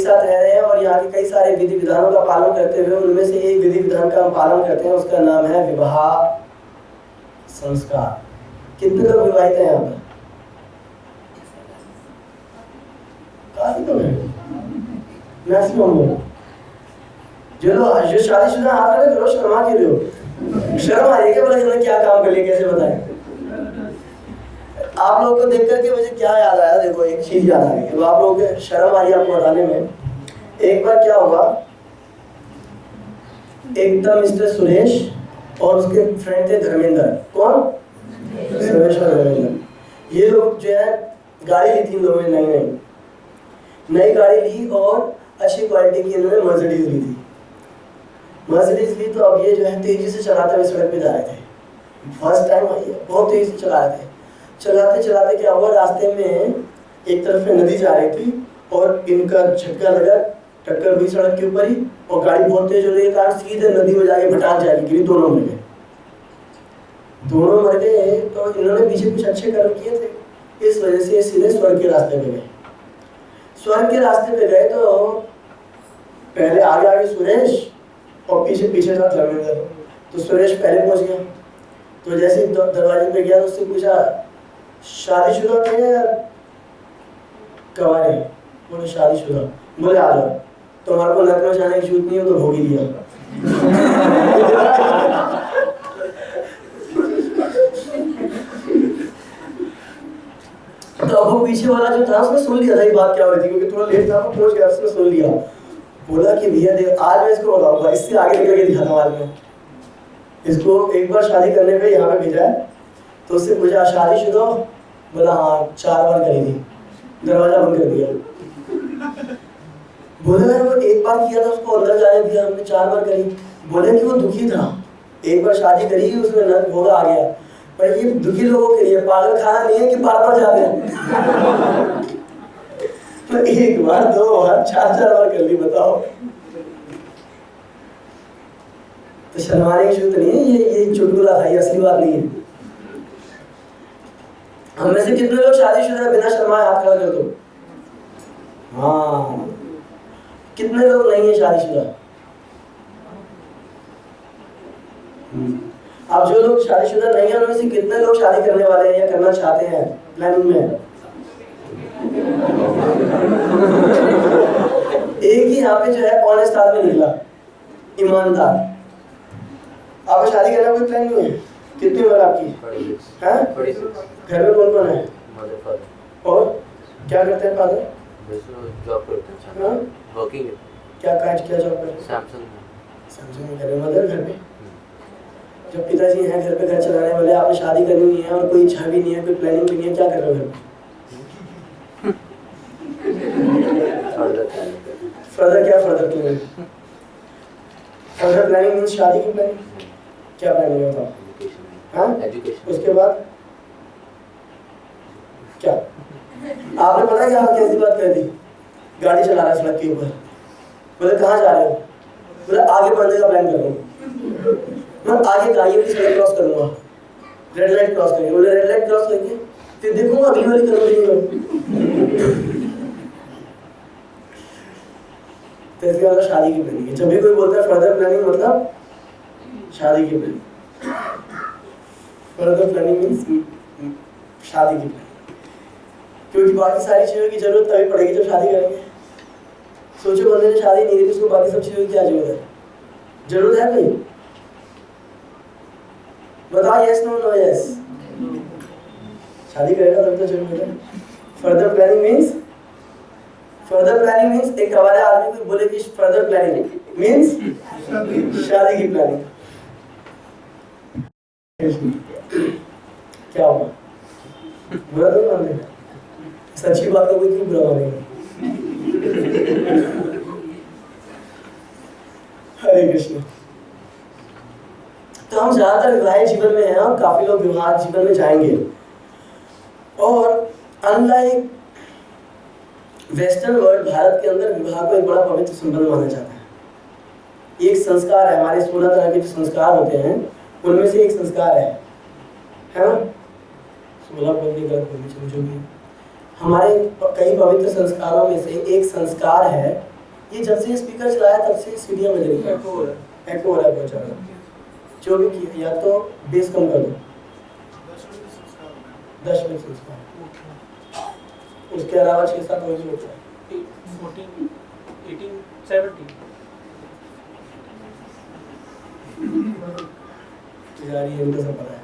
साथ रह रहे हैं और यहाँ के कई सारे विधि विधानों का पालन करते हुए उनमें से एक विधि विधान का हम पालन करते हैं, उसका नाम है विवाह संस्कार। कितने लोग विवाहित हैं यहाँ पर? काफी लोग हैं, मैक्सिमम लोग। जो शादीशुदा हाथ खड़े करो, शर्मा के हो, शर्म आ रही है बोला इन्होंने क्या काम कर लिया, कैसे बताएं? आप लोगों को देख करके मुझे क्या याद आया, देखो एक चीज याद आ गई। अब आप लोगों को शर्म आ रही है आपको बताने में। एक बार क्या हुआ, एकदम मिस्टर सुरेश और उसके फ्रेंड थे धर्मेंद्र। कौन? सुरेश और धर्मेंद्र। ये लोग जो है गाड़ी ली थी इन लोगों ने, नई गाड़ी ली और अच्छी क्वालिटी की इन्होंने मर्सिडीज ली थी। मर्सिडीज ली तो अब ये जो है तेजी से चलाते हुए सड़क पे जा रहे थे। फर्स्ट टाइम आई है, बहुत तेजी से चला रहे थे। चलाते चलाते क्या हुआ, रास्ते में एक तरफ में नदी जा रही थी और इनका झटका लगा, टक्कर हुई सड़क के ऊपर ही, और गाड़ी बहुत तेज होने के कारण सीधे नदी में जाके भटाक जाके गिरी, दोनों मर गए। दोनों मर गए तो इन्होंने पीछे कुछ अच्छे कर्म किए थे, इस वजह से सीधे स्वर्ग के रास्ते पे गए। स्वर्ग के रास्ते पे गए तो पहले आगे आगे सुरेश और पीछे पीछे था धर्मेंद्र। तो सुरेश पहले पहुंच गया, तो जैसे दरवाजे पे गया तो उससे पूछा शादीशुदा थे या कवारे? बोले शादीशुदा। बोले आ जाओ, तुम्हारे को नरक में जाने की जरूरत नहीं है, तो भोग ही लिया। तो वो पीछे वाला जो था उसने सुन लिया था ये बात क्या हो रही थी, क्योंकि थोड़ा लेट था, वो पहुंच गया, उसने सुन लिया। बोला कि भैया देख, आज मैं इसको बताऊंगा, इससे आगे निकल के दिखाता हूँ आज मैं इसको। एक बार शादी करने पे यहाँ पे भेजा है, तो उससे पूछा शादीशुदा? बोला हाँ, 4 बार करी थी। दरवाजा बंद कर दिया। बोले वो एक बार किया था, उसको अंदर जाने दिया हमने, 4 बार करी। बोले कि वो दुखी था, एक बार शादी करी उसमें नर्क भोगा आ गया। पर ये दुखी लोगों के लिए पागल खाना नहीं है कि बार बार जाते हैं। तो एक बार 2 बार 4 बार कर ली, बताओ। तो शर्माने की जरूरत नहीं है, ये चुटकुला था, ये असली बात नहीं है। हम में से कितने लोग शादीशुदा है? बिना शर्माए हाथ खड़ा कर दो। हाँ, कितने लोग नहीं है शादीशुदा? अब जो लोग शादीशुदा नहीं है उनमें से कितने लोग शादी करने वाले हैं या करना चाहते हैं, प्लानिंग में? एक ही यहाँ पे जो है ऑनेस्ट आदमी निकला, ईमानदार। आपको शादी करने का कोई प्लान नहीं है? कितनी उम्र आपकी है? घर में कौन कौन है? और क्या करते हैं फादर? जॉब करते हैं, वर्किंग। क्या जॉब करते हैं? सैमसंग में। घर में मदर घर पे? जब पिताजी हैं घर पे, घर चलाने वाले, आपने शादी करनी नहीं है और कोई इच्छा भी नहीं है, कोई प्लानिंग भी नहीं है, क्या कर रहे हो घर पे? फर्दर क्या further planning? Further planning means शादी की प्लानिंग। क्या प्लानिंग है बताओ? हाँ, उसके बाद क्या? आपने पता है क्या कैसी बात कर दी? गाड़ी चला रहा है सड़क के ऊपर, बोले कहाँ जा रहे हो? बोले आगे बढ़ने का प्लान कर रहा हूँ। मैं आगे का ये सड़क क्रॉस करूंगा, रेड लाइट क्रॉस करेंगे। बोले रेड लाइट क्रॉस करके फिर देखूंगा अगली वाली करूंगी। तो इसके मतलब शादी की प्लानिंग है। जब भी कोई बोलता है फर्दर प्लानिंग, मतलब शादी की प्लानिंग। फर्दर प्लानिंग मींस शादी की प्लानिंग, क्योंकि बाकी सारी चीजों की जरूरत तभी पड़ेगी जब शादी करेंगे। सोचो बंदे ने शादी नहीं की, उसको बाकी सब चीजों की क्या जरूरत है? जरूरत है भाई? बताओ यस नो नो यस। शादी करेगा तब तो जरूरत है। फर्दर प्लानिंग मींस एक हमारे आदमी को बोले कि फर्दर प्लानिंग मींस शादी की प्लानिंग। क्या होगा? बुरा तो मानेगा, सच्ची बात का कोई क्यों बुरा मानेगा? हरे कृष्ण। तो हम ज्यादातर विवाहित जीवन में हैं और काफी लोग विवाह जीवन में जाएंगे। और अनलाइक वेस्टर्न वर्ल्ड, भारत के अंदर विवाह को एक बड़ा पवित्र संबंध माना जाता है। एक संस्कार है, हमारे 16 तरह के जो संस्कार होते हैं उनमें से एक संस्कार है ना? 16 बोलने गलत बोली, जो भी हमारे कई पवित्र संस्कारों में से एक संस्कार है ये जब से ये स्पीकर चलाया तब से सीढ़ियाँ बज रही हैं, एको हो रहा है। एको हो रहा है बहुत ज़्यादा। जो भी किया, या तो बेस कम कर दो, 10 मिनट संस्कार, उसके अलावा 6-7 और भी होता है। 14, 18, 17 यार ये इनको सब पता है।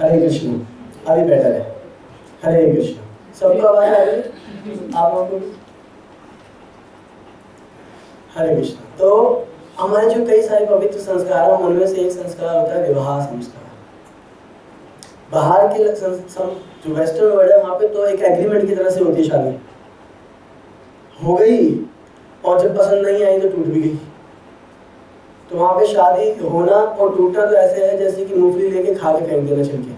हरे कृष्ण, अभी बेटर है। हरे कृष्ण, सबको आवाज आ रही है? आप लोगों को भी? हरे कृष्ण। तो हमारे जो कई सारे पवित्र संस्कार हैं उनमें से एक संस्कार होता है विवाह संस्कार। बाहर के जो वेस्टर्न वर्ल्ड है वहाँ पे तो एक एग्रीमेंट की तरह से होती है, शादी हो गई और जब पसंद नहीं आई तो टूट भी गई। तो वहाँ पे शादी होना और टूटना तो ऐसे है जैसे कि मूंगफली लेके खा के फेंक देना छिलके,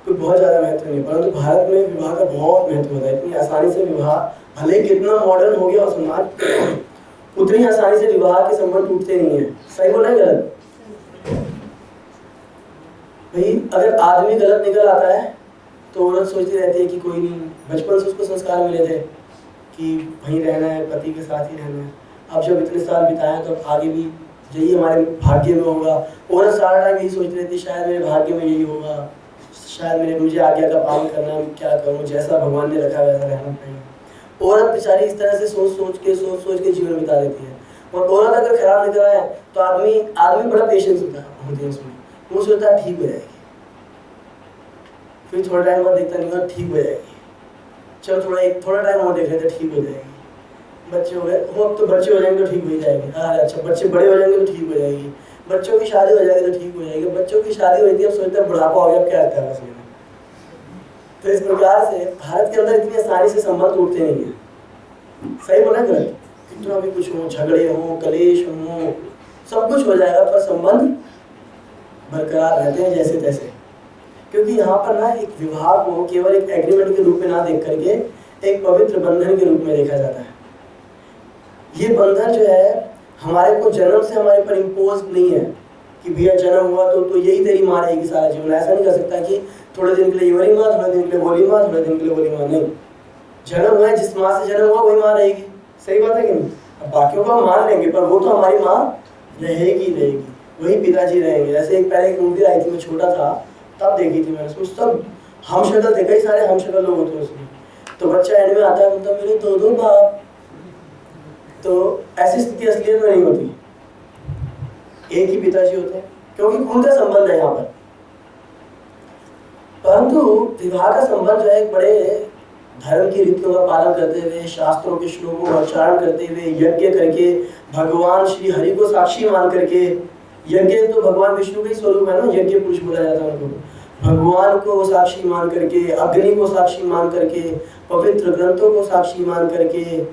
कोई बहुत ज्यादा महत्व नहीं। परंतु भारत में विवाह का बहुत महत्व होता है। इतनी आसानी से विवाह, भले कितना मॉडर्न हो गया और समाज, उतनी आसानी से विवाह के संबंध टूटते नहीं है। सही बोला है गलत? भाई अगर आदमी गलत निकल आता है तो औरत सोचती रहती है कि कोई नहीं, बचपन से उसको संस्कार मिले थे कि वहीं रहना है, पति के साथ ही रहना है। अब जब इतने साल बिताए तो आगे भी यही हमारे भाग्य में होगा। औरत सारा टाइम यही सोचती रहती है शायद मेरे भाग्य में यही होगा, शायद मुझे आज्ञा का पालन करना है, क्या करूँ, जैसा भगवान ने रखा वैसा रहना पड़ेगा। औरत बेचारी इस तरह से सोच सोच के जीवन बिता देती है। और औरत अगर खराब निकल रहा है तो आदमी बड़ा पेशेंस होता है उसमें, वो सोचता है ठीक हो जाएगी, फिर थोड़ा टाइम बाद देखता नहीं ठीक हो जाएगी, चलो थोड़ा टाइम और देख लेते ठीक हो जाएगी। बच्चे हो गए हो, अब तो बच्चे हो जाएंगे तो ठीक हो ही जाएंगे। अच्छा बच्चे बड़े हो जाएंगे तो ठीक हो जाएगी, बच्चों की शादी हो जाएगी तो ठीक हो जाएगी। बच्चों की शादी हुई थी, अब सोचते हैं बुढ़ापा हो गया, अब क्या रहता है उसमें। तो इस प्रकार से भारत के अंदर इतनी आसानी से संबंध टूटते नहीं है। सही बोला गलत? कितना भी कुछ हो, झगड़े हो, कलेश हो, सब कुछ हो जाएगा पर संबंध बरकरार रहते हैं जैसे तैसे। क्योंकि यहाँ पर ना एक विवाह को केवल एक एग्रीमेंट के रूप में ना देख करके एक पवित्र बंधन के रूप में देखा जाता है। ये बंधन जो है हमारे को जन्म से हमारे पर इम्पोज नहीं है कि भैया जन्म हुआ तो यही तेरी माँ रहेगी सारा जीवन। ऐसा नहीं कर सकता कि थोड़े दिन के लिए ये वाली माँ, थोड़े दिन के लिए बोली माँ, थोड़े दिन के लिए बोली माँ। नहीं, जन्म हुआ है, जिस माँ से जन्म हुआ वही माँ रहेगी। सही बात है कि नहीं? अब बाकियों को हम मान लेंगे पर वो तो हमारी माँ रहेगी, वही पिताजी रहेंगे। ऐसे पहले एक मूवी आई थी, मैं छोटा था तब देखी थी मैंने, सब हम शक्ल थे, कई सारे हम शक्ल लोग होते हैं उसमें। तो बच्चा एंड में आता है, बोलता मेरे दो बाप। तो ऐसी स्थिति असलियत में नहीं होती, एक ही पिताजी होते हैं क्योंकि खून का संबंध है यहाँ पर। परंतु विवाह का संबंध जो है एक बड़े धर्म की रीतियों का पालन करते हुए, शास्त्रों के श्लोकों का उच्चारण करते हुए, यज्ञ करके, भगवान श्री हरि को साक्षी मान करके। यज्ञ तो भगवान विष्णु का ही स्वरूप है ना, यज्ञ पुरुष बोला जाता है उनको। भगवान को साक्षी मान करके, अग्नि को साक्षी मान करके, पवित्र ग्रंथों को साक्षी मान करके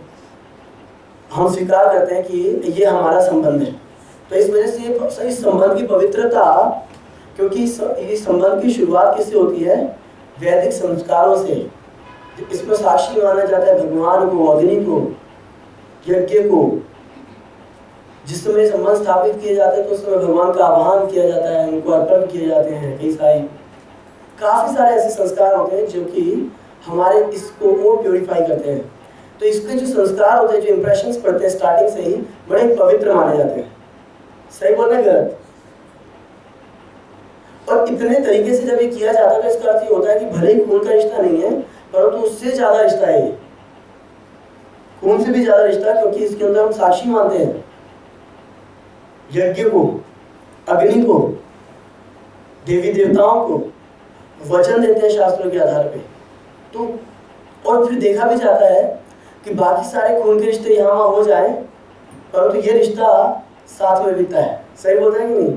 हम स्वीकार करते हैं कि ये हमारा संबंध है। तो इस वजह से इस संबंध की पवित्रता, क्योंकि इस संबंध की शुरुआत किससे होती है? वैदिक संस्कारों से। इसमें साक्षी माना जाता है भगवान को, अग्नि को, यज्ञ को। जिस समय संबंध स्थापित किए जाते हैं तो उस समय भगवान का आह्वान किया जाता है, उनको अर्पण किए जाते हैं। काफी सारे ऐसे संस्कार होते हैं जो कि हमारे इसको और प्योरीफाई करते हैं। तो इसके जो संस्कार होते हैं, जो इंप्रेशंस पड़ते हैं स्टार्टिंग से ही, बड़े पवित्र माने जाते हैं। सही बोलना गलत? और इतने तरीके से जब ये किया जाता है तो इसका अर्थ ये होता है कि भले ही खून का रिश्ता नहीं है परंतु उससे ज्यादा रिश्ता है, खून से भी ज्यादा रिश्ता, क्योंकि इसके अंदर हम साक्षी मानते हैं यज्ञ को, अग्नि को, देवी देवताओं को, वचन देते हैं शास्त्रों के आधार पे। तो और फिर देखा भी जाता है कि बाकी सारे खून के रिश्ते यहाँ वहाँ हो जाए परंतु ये रिश्ता साथ में बीता है। सही बोलते हैं कि नहीं?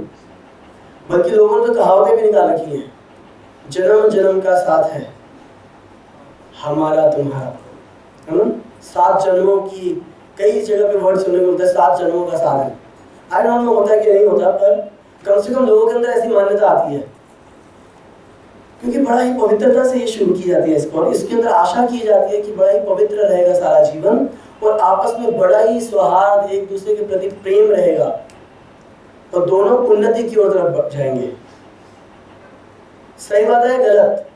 बल्कि लोगों ने तो कहावतें भी निकाल रखी हैं, जन्म जन्म का साथ है हमारा तुम्हारा, है ना? 7 जन्मों की, कई जगह पे वर्ड सुनने को मिलता है 7 जन्मों का साथ है। आई डोंट नो होता है कि नहीं होता, पर कम से कम लोगों के अंदर ऐसी मान्यता आती है क्योंकि बड़ा ही पवित्रता से ये शुरू की जाती है इसको, और इसके अंदर आशा की जाती है कि बड़ा ही पवित्र रहेगा सारा जीवन और आपस में बड़ा ही सौहार्द, एक दूसरे के प्रति प्रेम रहेगा और दोनों उन्नति की ओर तरफ जाएंगे। सही बात है गलत?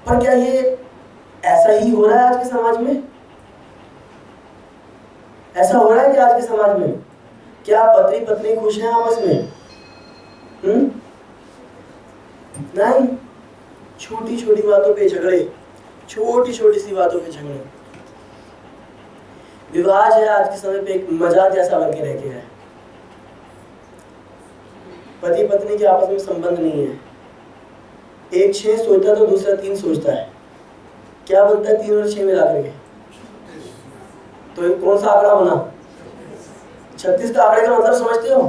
पर क्या ये ऐसा ही हो रहा है आज के समाज में? ऐसा हो रहा है क्या आज के समाज में? क्या पति पत्नी खुश हैं आपस में? नहीं, छोटी छोटी बातों पे झगड़े, छोटी छोटी सी बातों पे झगड़े। विवाह जो है आज के समय पे एक मजाक जैसा बन के रह गया है। पति पत्नी के आपस में संबंध नहीं है। एक 6 सोचता तो दूसरा 3 सोचता है। क्या बनता है 3 और 6 मिला करके? तो एक कौन सा आंकड़ा बना? 36 का आंकड़े का मतलब समझते हो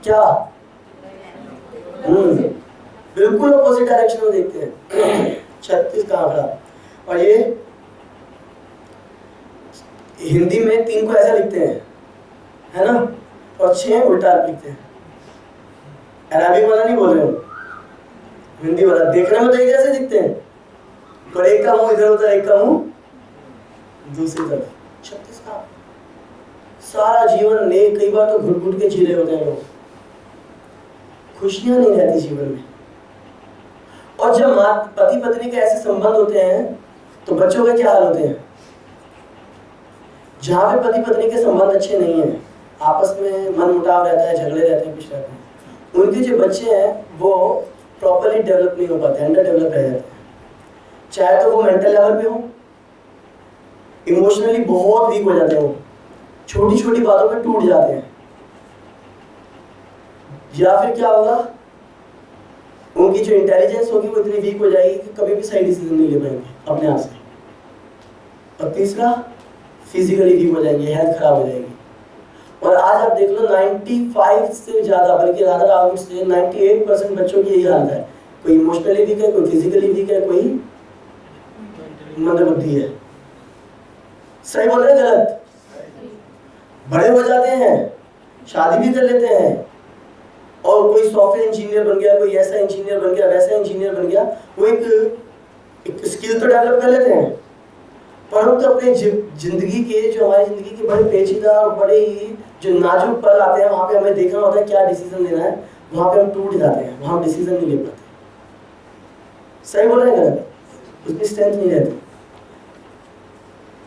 क्या? बिल्कुल अपोजिट डायरेक्शन में देखते हैं। 36 का आंकड़ा। और ये हिंदी में 3 को ऐसा लिखते हैं, है ना, और 6 उल्टा लिखते हैं। अरबिक वाला नहीं बोल रहे हो, हिंदी वाला। देखने में तो एक जैसे दिखते हैं, पर एक का मुंह इधर होता है, एक का मुंह दूसरी तरफ। 36 का सारा जीवन ने कई बार तो घुट घुट के जी रहे होते हैं लोग। खुशियां नहीं रहती जीवन में। और जब पति पत्नी के ऐसे संबंध होते हैं तो बच्चों के क्या हाल होते हैं? जहां पे पति पत्नी के संबंध अच्छे नहीं है, आपस में मन मुटाव रहता है, झगड़े रहते हैं, कुछ रहते हैं, उनके जो बच्चे हैं वो प्रॉपर्ली डेवलप नहीं हो पाते, अंडर डेवलप रह जाते हैं। चाहे तो वो मेंटल लेवल पे हो, इमोशनली बहुत वीक हो जाते हैं, छोटी छोटी बातों पे टूट जाते हैं। या फिर क्या होगा, उनकी जो इंटेलिजेंस होगी वो इतनी वीक हो जाएगी कि कभी भी सही डिसीजन नहीं ले पाएंगे अपने आप से। और तीसरा, फिजिकली वीक हो जाएंगे, हेल्थ खराब हो जाएगी। और आज आप देख लो 95 से ज़्यादा, बल्कि ज़्यादा आउट से 98% बच्चों की यही हालत है। कोई इमोशनली वीक है, कोई फिजिकली वीक है, कोई मंदबुद्धि है। सही बोल रहे हैं गलत? बड़े हो जाते हैं, शादी भी कर लेते हैं, और कोई सॉफ्टवेयर इंजीनियर बन गया, कोई ऐसा इंजीनियर बन गया, वैसा इंजीनियर बन गया, वो एक स्किल तो डेवलप कर लेते हैं, परंतु अपने जिंदगी के, जो हमारी जिंदगी के बड़े पेचीदा और बड़े ही जो नाजुक पल आते हैं, वहाँ पे हमें देखना होता है क्या डिसीजन लेना है, वहाँ पे हम टूट जाते हैं, वहाँ डिसीजन नहीं ले पाते। सही बोल रहे हैं गलत? उसकी स्ट्रेंथ नहीं रहती।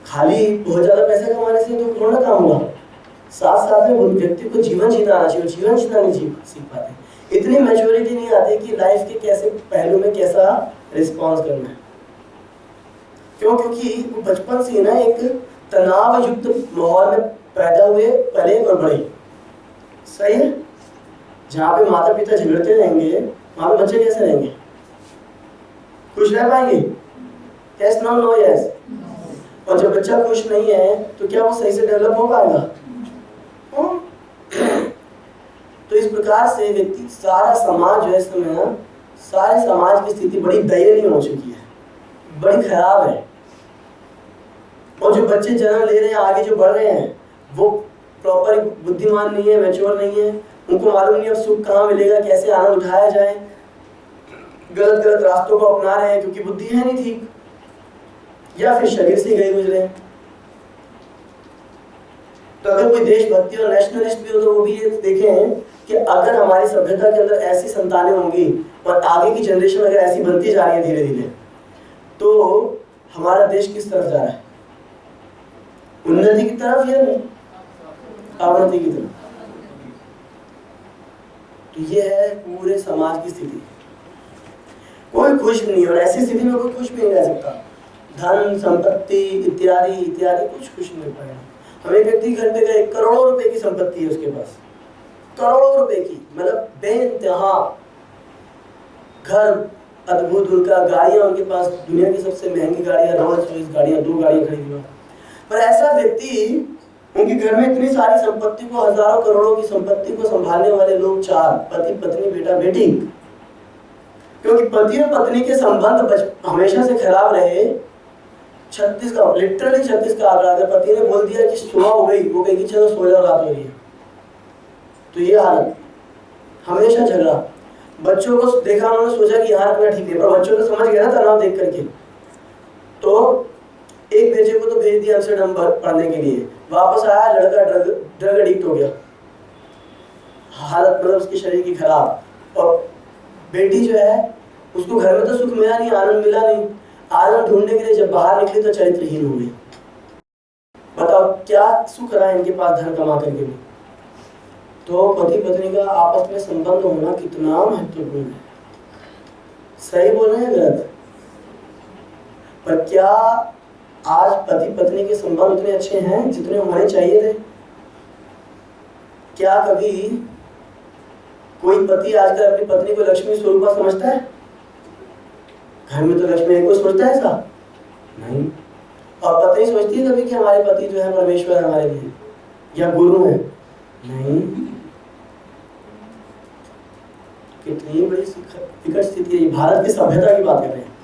खाली बहुत ज्यादा पैसे कमाने से तो थोड़ा काम होगा, साथ साथ में व्यक्ति को जीवन जीना आना चाहिए। जीवन जीना नहीं सीख पाते, इतनी मैच्योरिटी नहीं आती कि लाइफ के कैसे पहलू में कैसा रिस्पॉन्स करना है। क्यों? क्योंकि वो बचपन से ना एक तनाव युक्त माहौल में पैदा हुए, पले और बड़े। सही है? जहाँ पे माता पिता झगड़ते रहेंगे, वहाँ पे बच्चे कैसे रहेंगे? खुश रह पाएंगे? Yes no no yes. और जब बच्चा खुश नहीं है तो क्या वो सही से डेवलप हो पाएगा? तो इस प्रकार से व्यक्ति, सारा समाज जो है इस समय, सारे समाज की स्थिति बड़ी दयनीय हो चुकी है, बड़ी खराब है। और जो बच्चे जन्म ले रहे हैं, आगे जो बढ़ रहे हैं, वो प्रॉपर बुद्धिमान नहीं है, मैच्योर नहीं है। उनको मालूम नहीं अब सुख कहाँ मिलेगा, कैसे आनंद उठाया जाए। गलत गलत रास्तों को अपना रहे हैं क्योंकि बुद्धि है नहीं ठीक, या फिर शरीर से गए गुजरे। तो अगर कोई देशभक्ति और नेशनलिस्ट भी हो तो वो भी ये देखें कि अगर हमारी सभ्यता के अंदर ऐसी संतानें होंगी और आगे की जनरेशन अगर ऐसी बनती जा रही है धीरे धीरे, तो हमारा देश किस तरफ जा रहा है? उन्नति की तरफ या अवनति की तरफ? तो ये है पूरे समाज की स्थिति। कोई खुश नहीं, और ऐसी स्थिति में कोई खुश भी नहीं रह सकता। धन संपत्ति इत्यादि इत्यादि कुछ खुश नहीं हो पाएगा। हम एक व्यक्ति घर पे गए, करोड़ों रुपए की संपत्ति है उसके पास, करोड़ों रुपए की, मतलब बेइंतहा घर, अद्भुत उनका, गाड़ियां उनके पास, दुनिया की सबसे महंगी गाड़ियां, रोल्स रॉयस गाड़ियां, 2 गाड़ियां खरीदी हुई। पर ऐसा व्यक्ति, उनके घर में इतनी सारी संपत्ति को, हजारों करोड़ों की संपत्ति को संभालने वाले लोग 4, पति पत्नी बेटा बेटी। क्योंकि पति और पत्नी के संबंध हमेशा से खराब रहे। 36 का, लिटरली 36 का आंकड़ा। अगर पति ने बोल दिया कि सुबह हो गई, वो कहेगी चलो सो जाओ, रात हो रही है, तो ये हालत, हमेशा झगड़ा। बच्चों को देखा, उन्होंने सोचा कि यहाँ रखना ठीक है, पर बच्चों को समझ गया ना तनाव देख करके, तो एक बेटे को तो भेज दिया एम्स्टर्डम पढ़ने के लिए, वापस आया, लड़का ड्रग एडिक्ट हो गया, हालत मतलब उसके शरीर की खराब। और बेटी जो है, उसको घर में तो सुख मिला नहीं, आनंद मिला नहीं, आनंद ढूंढने के लिए जब बाहर निकली तो चरित्रहीन हो गई। बताओ क्या सुख रहा है इनके पास धन कमा करके भी। तो पति पत्नी का आपस में संबंध होना कितना महत्वपूर्ण है। सही बोल रहे हैं गलत? पर क्या आज पति पत्नी के संबंध उतने अच्छे हैं जितने होने चाहिए थे? क्या कभी कोई पति आजकल अपनी पत्नी को लक्ष्मी स्वरूपा समझता है? घर में तो लक्ष्मी है, कोई सोचता है ऐसा? नहीं। और पत्नी सोचती है कभी कि हमारे पति जो है परमेश्वर हमारे लिए या गुरु है? नहीं। कितनी बड़ी विकट स्थिति है। भारत की सभ्यता की बात कर रहे हैं।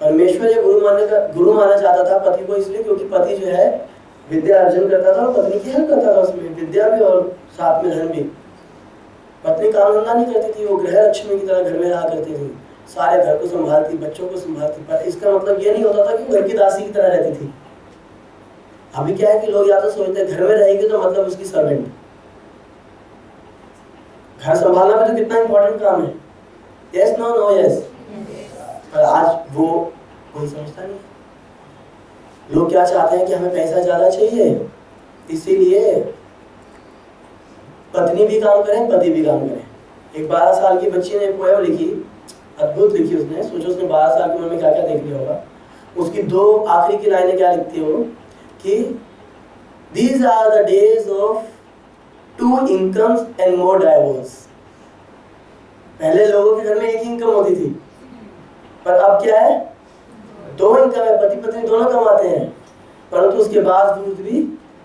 परमेश्वर या गुरु माना जाता था पति को, इसलिए क्योंकि पति जो है विद्या अर्जन करता था और पत्नी की हेल्प करता था, उसमें विद्या भी और साथ में धन भी। पत्नी काम धंधा नहीं करती थी, वो गृह लक्ष्मी की तरह घर में रहा करती थी, सारे घर को संभालती, बच्चों को संभालती। पर इसका मतलब ये नहीं होता था कि घर की दासी की तरह रहती थी। अभी क्या है कि लोग या तो सोचते हैं घर में रहेगी तो मतलब उसकी सर्वेंट। घर संभालना भी तो कितना इंपॉर्टेंट काम है। Yes no no yes. पर आज वो कोई समझता नहीं। लोग क्या चाहते हैं कि हमें पैसा ज्यादा चाहिए, इसीलिए पत्नी भी काम करें पति भी काम करें। एक 12 साल की बच्ची ने पोएम लिखी, अद्भुत लिखी उसने। सोचो उसने 12 साल की उम्र में क्या क्या देख लिया होगा। उसकी 2 आखिरी की लाइनें क्या लिखती हो कि These are the days of 2 incomes and more divorce। पहले लोगों के घर में एक ही इनकम होती थी, पर अब क्या है 2 इनकम है, पति पत्नी दोनों कमाते हैं, परंतु उसके बावजूद भी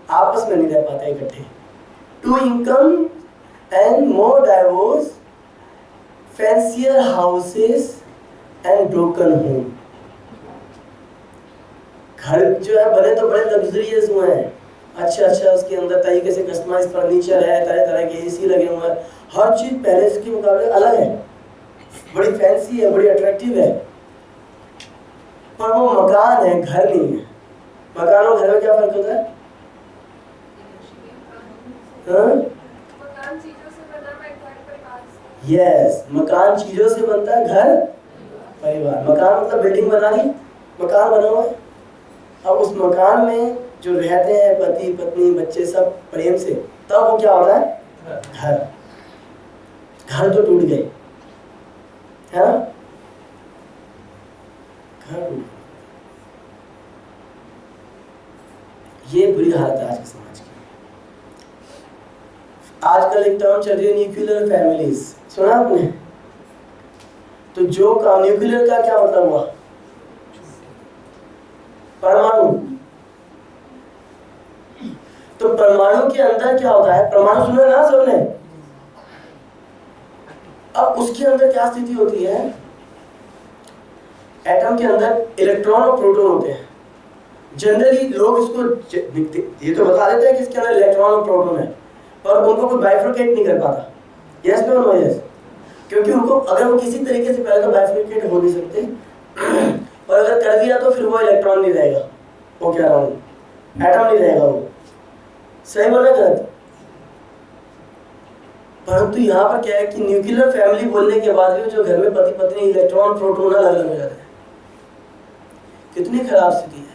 आपस में नहीं रह पाते इकट्ठे। 2 income and more divorce, fancier houses and broken home। घर जो है बने तो बड़े लग्जरियस हुए हैं, अच्छा उसके अंदर तरीके से कस्टमाइज फर्नीचर है, तरह तरह के एसी लगे हुए हैं, हर चीज पहले के मुकाबले अलग है, बड़ी फैंसी है, बड़ी अट्रैक्टिव है। पर वो मकान है, घर नहीं है। मकान और घर में क्या फर्क होता है? यस, मकान चीजों से बनता है, घर परिवार। मकान मतलब बिल्डिंग बना ली, मकान बना हुआ है। अब उस मकान में जो रहते हैं पति पत्नी बच्चे सब प्रेम से, तब वो क्या होता है? घर। घर तो टूट गए, है ना? घर टूट गए। ये बुरी हालत है आज के समाज की। आजकल एक टर्म चल रही है न्यूक्लियर फैमिलीज, सुना आपने? तो जो का न्यूक्लियर का क्या मतलब हुआ? परमाणु। तो परमाणु के अंदर क्या होता है? परमाणु सुना ना सबने? अब उसके अंदर क्या स्थिति होती है? एटम के अंदर इलेक्ट्रॉन और प्रोटॉन होते हैं। जनरली लोग इसको ये तो बता देते हैं कि इसके अंदर इलेक्ट्रॉन और प्रोटॉन है, पर उनको कोई बाइफरकेट नहीं कर पाता। Yes no no yes. क्योंकि उनको अगर वो किसी तरीके से पहले तो बाइफरकेट हो नहीं सकते, और अगर कर दिया तो फिर वो इलेक्ट्रॉन नहीं रहेगा, वो कह रहा हूँ एटम नहीं रहेगा वो। सही बोला गलत? परंतु यहाँ पर क्या है कि न्यूक्लियर फैमिली बोलने के बाद भी जो घर में पति पत्नी इलेक्ट्रॉन प्रोटॉन अलग अलग हो जाते हैं। कितनी खराब स्थिति है।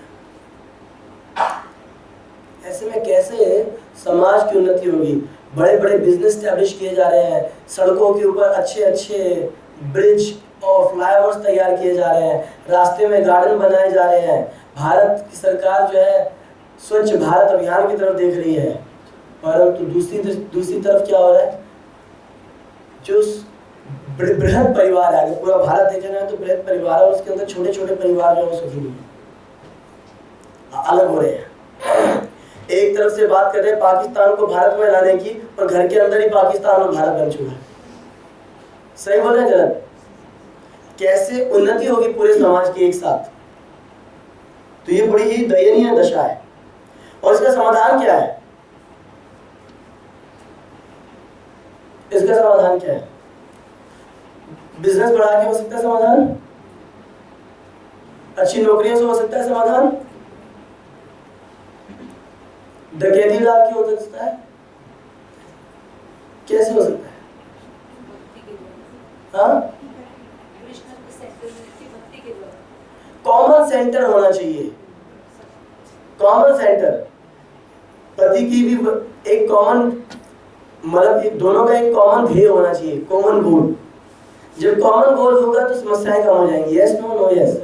ऐसे में कैसे समाज की उन्नति होगी? बड़े बड़े बिजनेस स्टैब्लिश किए जा रहे हैं, सड़कों के ऊपर अच्छे अच्छे ब्रिज और फ्लाईओवर्स तैयार किए जा रहे हैं, रास्ते में गार्डन बनाए जा रहे हैं। भारत की सरकार जो है स्वच्छ भारत अभियान की तरफ देख रही है, परंतु दूसरी तरफ क्या हो रहा है? जो बृहद परिवार है, पूरा भारत देखा जाए तो बृहद परिवार है, उसके अंदर छोटे छोटे परिवार जो है सुखी नहीं अलग हो रहे हैं। एक तरफ से बात कर रहे हैं पाकिस्तान को भारत में लाने की, पर घर के अंदर ही पाकिस्तान और भारत बन चुका है। सही बोल रहे हैं गलत? कैसे उन्नति होगी पूरे समाज की एक साथ? तो ये बड़ी ही दयनीय दशा है। और इसका समाधान क्या है? इसका समाधान क्या है? बिजनेस बढ़ा के हो सकता है समाधान, अच्छी नौकरियों से हो सकता है समाधान, डकैती डाल के हो सकता है। कैसे हो सकता है? हाँ, कॉमन सेंटर होना चाहिए। कॉमन सेंटर सभी की भी एक कॉमन, मतलब दोनों का एक कॉमन ध्येय होना चाहिए, कॉमन गोल। जब कॉमन गोल होगा तो समस्याएं कम हो जाएंगी। यस नो नो यस,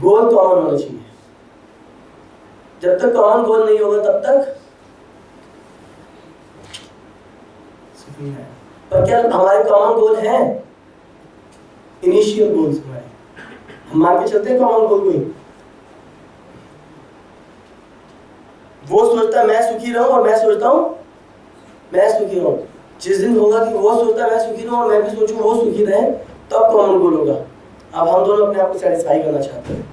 गोल कॉमन होना चाहिए। जब तक कॉमन गोल नहीं होगा तब तक सुख नहीं आएगा। पर क्या हमारे कॉमन गोल हैं? इनिशियल गोल्स हमारे, हम मान के चलते हैं कॉमन गोल कोई। वो सोचता है मैं सुखी रहूं और मैं सोचता हूं मैं सुखी रहूं। जिस दिन होगा कि वो सोचता है मैं सुखी रहूं और मैं भी सोचूं वो सुखी रहे, तब कॉमन गोल होगा। अब हम दोनों अपने आप को सेटिस्फाई करना चाहते हैं,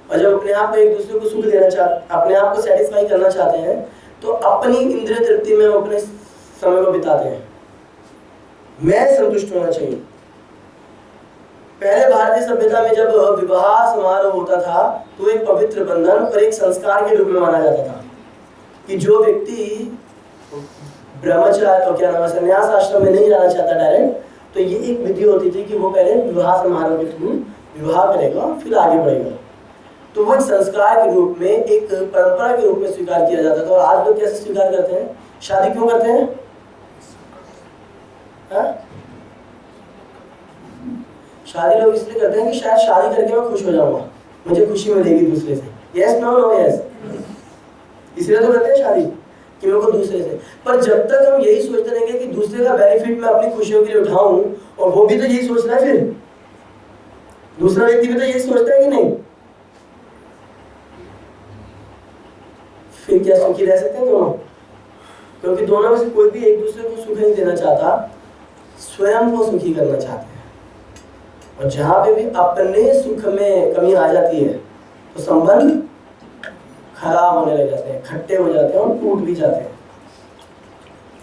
और जब अपने आप को एक दूसरे को सुख देना चाहते, अपने आप को सेटिस्फाई करना चाहते हैं, तो अपनी इंद्रिय तृप्ति में हम अपने समय को बिताते हैं। मैं संतुष्ट होना चाहिए। पहले भारतीय सभ्यता में जब विवाह समारोह होता था तो एक पवित्र बंधन और एक संस्कार के रूप में माना जाता था कि जो व्यक्ति ब्रह्मचार्य और क्या नाम है संन्यास आश्रम में नहीं जाना चाहता डायरेक्ट, तो ये एक विधि होती थी कि वो पहले विवाह समारोह के थ्रू विवाह करेगा फिर आगे बढ़ेगा। तो वो एक संस्कार के रूप में, एक परंपरा के रूप में स्वीकार किया जाता था। और आज लोग कैसे स्वीकार करते हैं? शादी क्यों करते हैं? शादी लोग इसलिए करते हैं कि शायद शादी करके मैं खुश हो जाऊंगा, मुझे खुशी मिलेगी दूसरे से। यस नो नो यस, इसलिए तो करते हैं शादी कि मेरे को दूसरे से। पर जब तक हम यही सोचते रहेंगे कि दूसरे का बेनिफिट मैं अपनी खुशियों के लिए उठाऊं, और वो भी तो यही सोच रहा है, फिर दूसरा व्यक्ति भी तो यही सोचता है कि नहीं, फिर क्या सुखी रह सकते हैं दोनों? क्योंकि दोनों में से कोई भी एक दूसरे को सुख नहीं देना चाहता, स्वयं को सुखी करना चाहते हैं। और जहां पे भी अपने सुख में कमी आ जाती है तो संबंध खराब होने लग जाते हैं, खट्टे हो जाते हैं और टूट भी जाते हैं।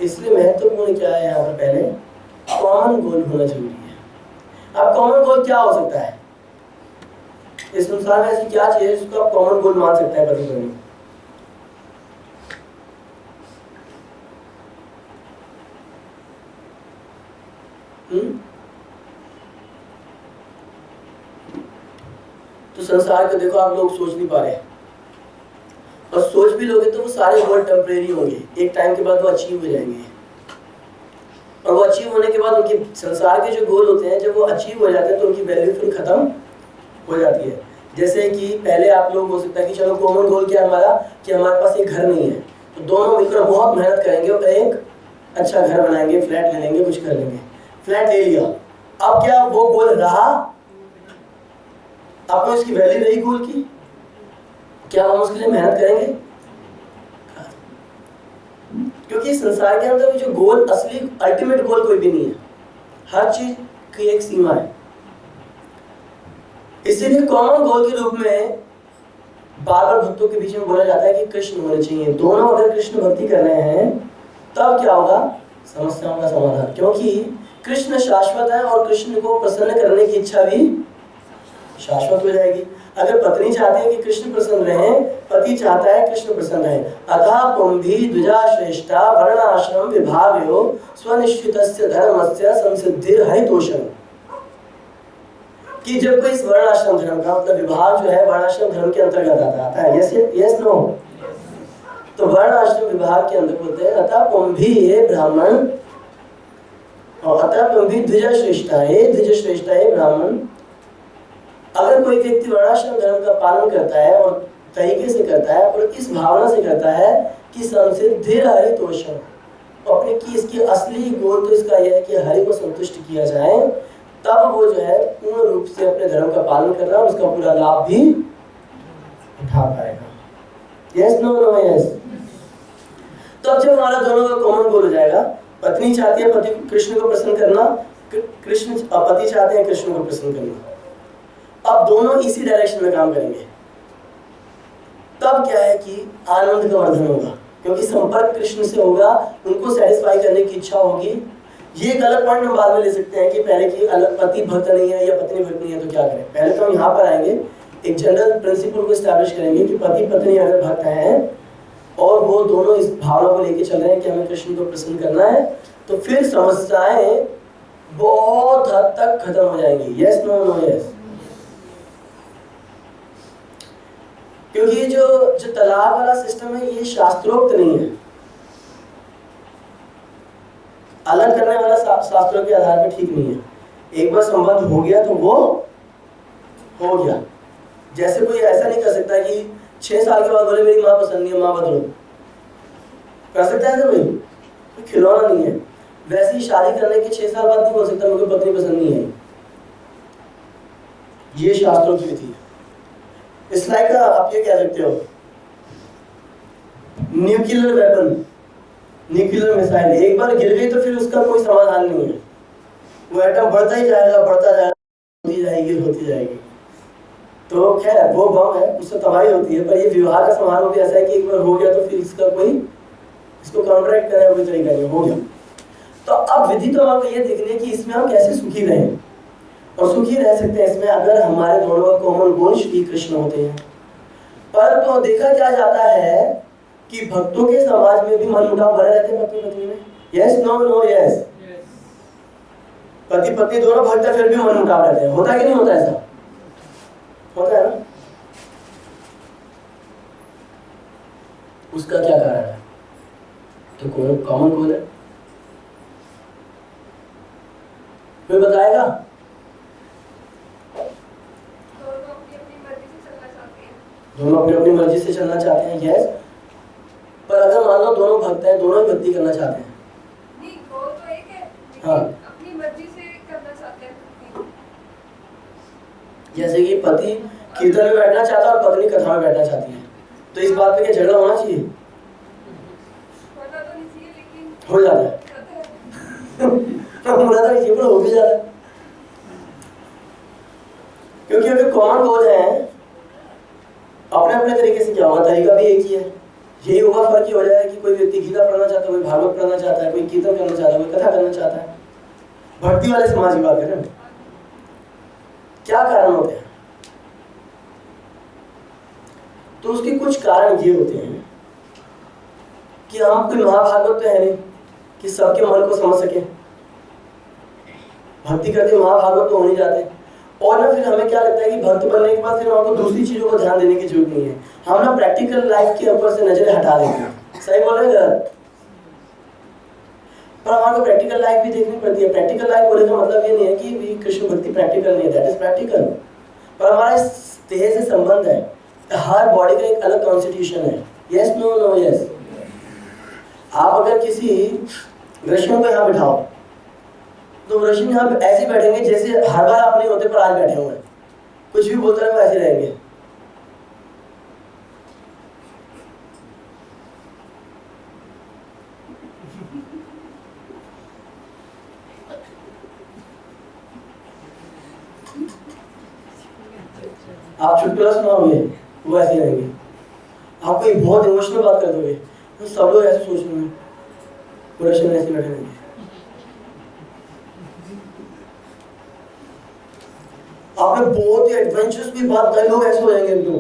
इसलिए महत्वपूर्ण क्या है यहाँ पर? पहले कॉमन गोल होना जरूरी है। अब कॉमन गोल क्या हो सकता है? इस संसार में ऐसी क्या चीज है जिसको आप कॉमन गोल मान सकते हैं पति पत्नी? तो संसार को देखो, आप लोग सोच नहीं पा रहे, और सोच भी लोगे तो वो सारे गोल टेम्परेरी होंगे, एक टाइम के बाद वो अचीव हो जाएंगे। और वो अचीव होने के बाद उनके संसार के जो गोल होते हैं, जब वो अचीव हो जाते हैं तो उनकी वैल्यू फिर खत्म हो जाती है। जैसे कि पहले आप लोग हो सकता है कि चलो कॉमन गोल क्या है हमारा, कि हमारे पास एक घर नहीं है, तो दोनों मिलकर बहुत मेहनत करेंगे और एक अच्छा घर बनाएंगे, फ्लैट ले लेंगे, कुछ कर लेंगे। फ्लैट ले लिया, अब क्या वो गोल रहा? आपको इसकी वैल्यू रही गोल की? क्या हम उसके लिए मेहनत करेंगे? क्योंकि संसार के अंदर जो गोल, असली अल्टीमेट गोल कोई भी नहीं है, हर चीज की एक सीमा है। इसीलिए कॉमन गोल के रूप में बार बार भक्तों के बीच में बोला जाता है कि कृष्ण होने चाहिए। दोनों अगर कृष्ण भक्ति कर रहे हैं तब क्या होगा? समस्याओं का समाधान। क्योंकि कृष्ण शाश्वत है और कृष्ण को प्रसन्न करने की इच्छा भी शाश्वत हो जाएगी। अगर पत्नी चाहती है कि कृष्ण प्रसन्न रहे, पति चाहता है कृष्ण प्रसन्न रहे। अतः पुंभी द्विजा श्रेष्ठा वर्णाश्रम विभागयो स्वनिश्चितस्य धर्मस्य संसिद्धिर हरितोषम। कि जब कोई इस वर्णाश्रम धर्म का मतलब विभाग जो है वर्णाश्रम धर्म के अंतर्गत आता है। Yes no? तो वर्णाश्रम विभाग के अंदर बोलते हैं अतः पुंभी ये ब्राह्मण और अतः पुंभी द्विजा श्रेष्ठा है, द्विज श्रेष्ठा है ब्राह्मण। अगर कोई व्यक्ति वर्णाश्रम धर्म का पालन करता है और तरीके से करता है और इस भावना से करता है कि संसिद्धिर हरितोषम, अपने की इसकी असली गोल तो इसका यह है कि हरि को संतुष्ट किया जाए, तब वो जो है पूर्ण रूप से अपने धर्म का पालन कर रहा है और उसका पूरा लाभ भी उठा पाएगा। Yes no no yes? तब जब हमारा दोनों का कॉमन गोल हो जाएगा, पत्नी चाहती है पति कृष्ण को प्रसन्न करना, पति चाहते हैं कृष्ण को प्रसन्न करना, अब दोनों इसी डायरेक्शन में काम करेंगे, तब क्या है कि आनंद का वर्धन होगा। क्योंकि संपर्क कृष्ण से होगा, उनको सेटिस्फाई करने की इच्छा होगी। ये एक अलग पॉइंट हम बाद में ले सकते हैं कि पहले की अलग पति भक्त नहीं है या पत्नी भक्त नहीं है तो क्या करें। पहले तो हम यहाँ पर आएंगे, एक जनरल प्रिंसिपल को एस्टैब्लिश करेंगे कि पति पत्नी अगर भक्त हैं और वो दोनों इस भावना को लेके चल रहे हैं कि हमें कृष्ण को प्रसन्न करना है, तो फिर समस्याएं बहुत हद तक खत्म हो जाएंगी। Yes no no yes? क्योंकि ये जो तलाक वाला सिस्टम है ये शास्त्रोक्त नहीं है, अलग करने वाला शास्त्रों के आधार पर ठीक नहीं है। एक बार संबंध हो गया तो वो हो गया। जैसे कोई ऐसा नहीं कर सकता कि 6 साल के बाद बोले मेरी माँ पसंद नहीं है, माँ बदलो। कर सकता है कोई? खिलौना नहीं है। वैसे ही शादी करने के 6 साल बाद नहीं बोल सकता मुझे पत्नी पसंद नहीं है। ये शास्त्रों की विधि है। इस लाइक आप ये कह सकते हो न्यूक्लियर वेपन, न्यूक्लियर मिसाइल एक बार गिर गई तो फिर उसका कोई समाधान नहीं है। वो एटम बढ़ता ही जाएगा, बढ़ता जाएगा, होती जाएगी। तो खैर वो बम है, उससे तबाही होती है। पर ये विवाह का समारोह भी ऐसा है कि एक बार हो गया तो फिर इसका कोई इसको कॉन्ट्रैक्ट करे कोई तरीका नहीं, हो गया। तो अब विधि तो आपको ये देखनी है कि इसमें हम कैसे सुखी रहें, और सुखी रह सकते हैं इसमें अगर हमारे दोनों का कॉमन गुण श्री कृष्ण होते हैं। पर तो देखा क्या जाता है कि भक्तों के समाज में भी मनमुटाव बने रहते हैं पति पत्नी में। यस नो नो यस, पति पत्नी दोनों भक्त है फिर भी मनमुटाव रहते हैं। होता है कि नहीं होता? ऐसा होता है ना? उसका क्या कारण है? तो कौन कॉमन कौन है? कोई बताएगा? दोनों अपनी अपनी मर्जी से चलना चाहते हैं। यस, पर अगर मान लो दोनों भक्त हैं, दोनों ही भक्ति करना चाहते हैं। नहीं, वो तो एक है, हाँ, अपनी मर्जी से करना चाहते हैं। जैसे कि पति कीर्तन में बैठना चाहता है और पत्नी कथा में बैठना चाहती है, तो इस बात पे क्या झगड़ा होना चाहिए? होना तो नहीं चाहिए, लेकिन हो जाता है। होना तो नहीं चाहिए पर हो भी जाता है। क्योंकि अगर कॉमन गोल है, अपने अपने तरीके से क्या होगा, तरीका भी एक ही है। यही होगा, फर्क ये हो जाएगा कि कोई व्यक्ति गीता पढ़ना चाहता है, कोई भागवत पढ़ना चाहता है, कोई कीर्तन करना चाहता है, कोई कथा करना चाहता है। भक्ति वाले समाज की बात करें, क्या कारण होते हैं? तो उसके कुछ कारण ये होते हैं कि हम कोई महाभागवत तो है नहीं कि सबके मन को समझ सके। भक्ति करते महाभागवत तो हो नहीं जाते। और ना फिर हमें क्या लगता है कि भक्त बनने के बाद फिर हमको दूसरी चीजों को ध्यान देने की जरूरत नहीं है। हम ना प्रैक्टिकल लाइफ के ऊपर से नजर हटा देते हैं। सही बोल रहे हैं? पर हमारे को प्रैक्टिकल लाइफ भी देखनी पड़ती है। प्रैक्टिकल लाइफ बोले का मतलब ये नहीं है कि भी कृष्ण भक्ति प्रैक्टिकल नहीं है, दैट इज प्रैक्टिकल। पर हमारा इस देह से संबंध है, हर बॉडी का एक अलग कॉन्स्टिट्यूशन है। Yes no no yes. आप अगर किसी वृषण को यहाँ बिठाओ तो वृषण यहाँ ऐसे बैठेंगे जैसे हर बार आप नहीं होते पर आज बैठे हुए हैं, कुछ भी बोलते रहे ऐसे रहेंगे। आप चुटकुला सुनाओगे वो ऐसे रहेंगे। आप कोई बहुत इमोशनल बात कर दोगे तो सब लोग ऐसे सोच रहे हैं, वृषण ऐसे बैठे रहेंगे। आपने बहुत ही एडवेंचरस भी बात बताई, लोग ऐसे हो जाएंगे एकदम।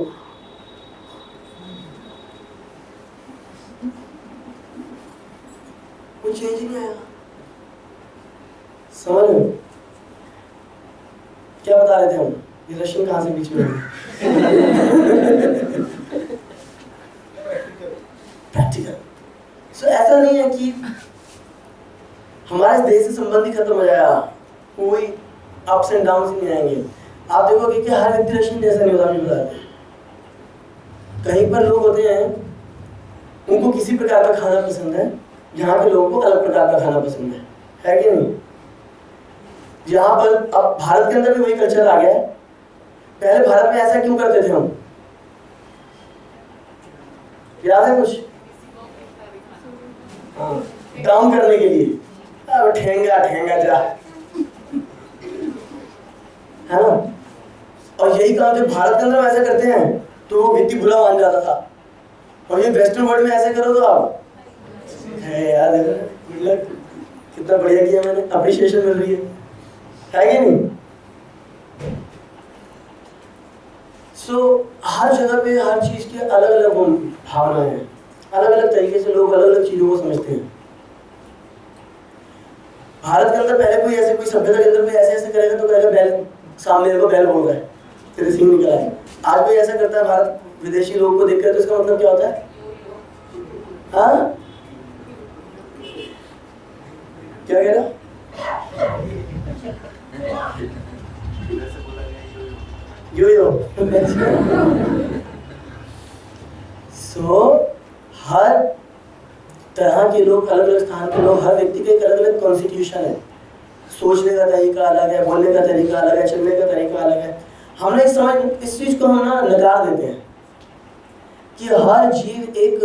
कोई चेंज ही नहीं आया। समझ लो क्या बता रहे थे हम? ये रशियन कहां से बीच में? प्रैक्टिकल। सो ऐसा नहीं है कि हमारे देश से संबंध ही खत्म हो जाएगा, कोई अप्स एंड डाउन नहीं आएंगे। आप देखोगे कि हर व्यक्ति रशियन जैसा नहीं होता। मुझे बताते कहीं पर लोग होते हैं उनको किसी प्रकार का खाना पसंद है, यहाँ के लोगों को अलग प्रकार का खाना पसंद है कि नहीं? यहाँ पर अब भारत के अंदर भी वही कल्चर आ गया है। पहले भारत में ऐसा क्यों करते थे हम? याद है कुछ? हाँ, डाउन करने के लिए। अब ठेंगा ठेंगा जा, है ना? और यही काम जब भारत के अंदर ऐसा करते हैं तो वो व्यक्ति बुरा मान जाता था। और ये वेस्टर्न वर्ल्ड में ऐसे करो तो आप है यार, मतलब कितना बढ़िया किया मैंने, अप्रिशिएशन मिल रही है कि नहीं? सो हर जगह पे हर चीज की अलग अलग भावनाएं हैं, अलग अलग तरीके से लोग अलग अलग चीजों को समझते हैं। भारत के अंदर पहले कोई ऐसे कोई सभ्यता के अंदर कोई ऐसे ऐसे करेगा तो कहेगा बैल, सामने को बैल बोल रहा है, तेरे सिंह निकल आए। आज कोई ऐसा करता है भारत विदेशी लोगों को देखकर, तो इसका मतलब क्या होता है? हाँ, क्या कह रहा? यो यो। सो हर तरह के लोग, अलग अलग स्थान के लोग, हर व्यक्ति का एक अलग अलग कॉन्स्टिट्यूशन है। सोचने का तरीका अलग है, बोलने का तरीका अलग है, चलने का तरीका अलग है। हमने इस चीज को हम ना नकार देते हैं कि हर जीव एक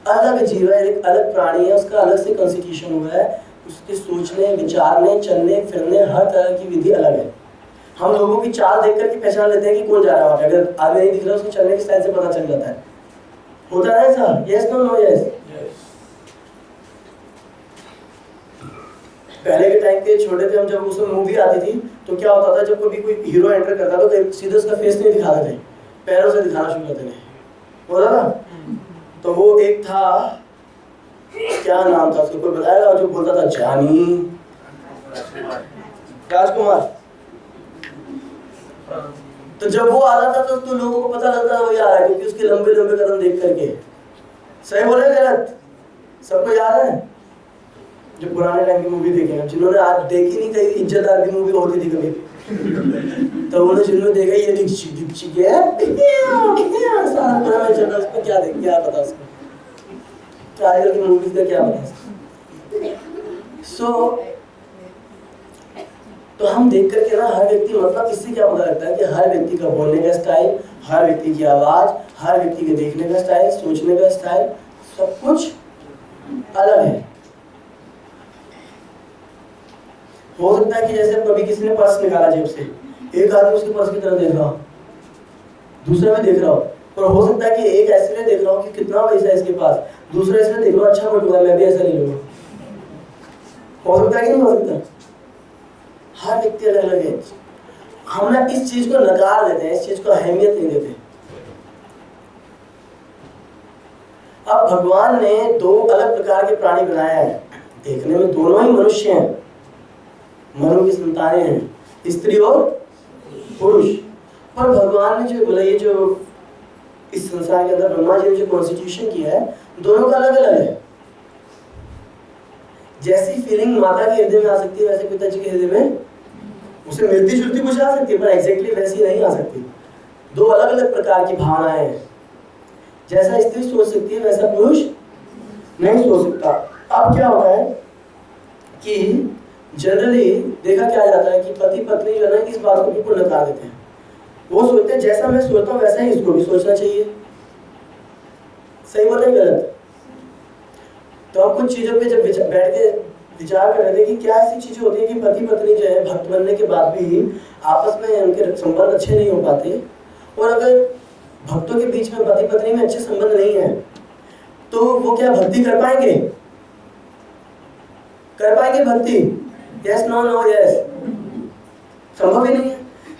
अलग जीव है, एक अलग प्राणी है, उसका अलग से कॉन्स्टिट्यूशन हुआ है, उसके सोचने, विचारने, चलने फिरने हर तरह की विधि अलग है। हम लोगों की चाल देख करके पहचान लेते हैं कि कौन जा रहा है वहाँ पे। अगर आगे नहीं दिख रहा, उसको चलने की स्टाइल से पता चल जाता है। होता है ऐसा? Yes no no yes. पहले के टाइम पे छोटे थे हम, जब उसमें मूवी आती थी तो क्या होता था, जब कभी कोई हीरो एंटर करता तो सीधे उसका फेस नहीं दिखाते थे, पैरों से दिखाना शुरू करते थे, होता था। तो वो एक था, क्या नाम था उसको, कोई बताएगा? जो बोलता था जानी, राजकुमार। तो जब वो आता था तो लोगों को पता लगता था वही आ रहा है, क्योंकि उसके लंबे लंबे कदम देख करके। सही बोले गलत? सबको याद है जो पुराने टाइम की मूवी देखे, जिन्होंने आज देखी नहीं, कहीं इज्जतदार की मूवी होती थी कभी, तो उन्होंने जिन्होंने देखा ये दिख गया सारा पुराना चल रहा, उसको क्या देख, क्या पता उसको, क्या आजकल की मूवीज का क्या पता। सो तो हम देख करके ना हर व्यक्ति, मतलब इससे क्या पता लगता है कि हर व्यक्ति का बोलने का स्टाइल, हर व्यक्ति की आवाज, हर व्यक्ति के देखने का स्टाइल, सोचने का स्टाइल, सब कुछ अलग है। हो सकता है कि जैसे कभी किसी ने पर्स निकाला जेब से, एक आदमी उसके पर्स की तरफ देख रहा हो, दूसरा भी देख रहा हो, और हो सकता है कि एक ऐसे देख रहा हो कि कितना पैसा है इसके पास, दूसरा ऐसे देख रहा हो अच्छा बटुआ, मैं भी ऐसा ले लूंगा। हो सकता है कि नहीं हो सकता? हर व्यक्ति अलग अलग है। हम ना इस चीज को नकार देते हैं, इस चीज को अहमियत नहीं देते। अब भगवान ने दो अलग प्रकार के प्राणी बनाए हैं, देखने में दोनों ही मनुष्य हैं, मनु की संतानें हैं, स्त्री और पुरुष। पर भगवान ने जो ये जो इस संसार के अंदर ब्रह्मा जी ने जो कॉन्स्टिट्यूशन किया है, दोनों का अलग अलग है। जैसी फीलिंग माता के हृदय में आ सकती है, वैसे पिताजी के हृदय में उसे मिलती जुलती कुछ आ सकती है, पर एग्जैक्टली वैसी नहीं आ सकती। दो अलग अलग प्रकार की भावनाएं हैं। जैसा स्त्री सोच सकती है, वैसा पुरुष नहीं सोच सकता। अब क्या होता है कि जनरली देखा क्या जाता है कि पति पत्नी जो है ना, इस बात को बिल्कुल नकार देते हैं। वो सोचते हैं जैसा मैं सोचता हूँ वैसा ही इसको भी सोचना चाहिए। सही बोल रहे हैं गलत? तो हम कुछ चीजों पे जब बैठ के विचार कर रहे थे कि क्या ऐसी चीजें होती है कि पति पत्नी जो है भक्त बनने के बाद भी आपस में उनके संबंध अच्छे नहीं हो पाते, और अगर भक्तों के बीच में पति पत्नी में अच्छे संबंध नहीं है तो वो क्या भक्ति कर पाएंगे? कर पाएंगे भक्ति? Yes no no yes? संभव ही नहीं है।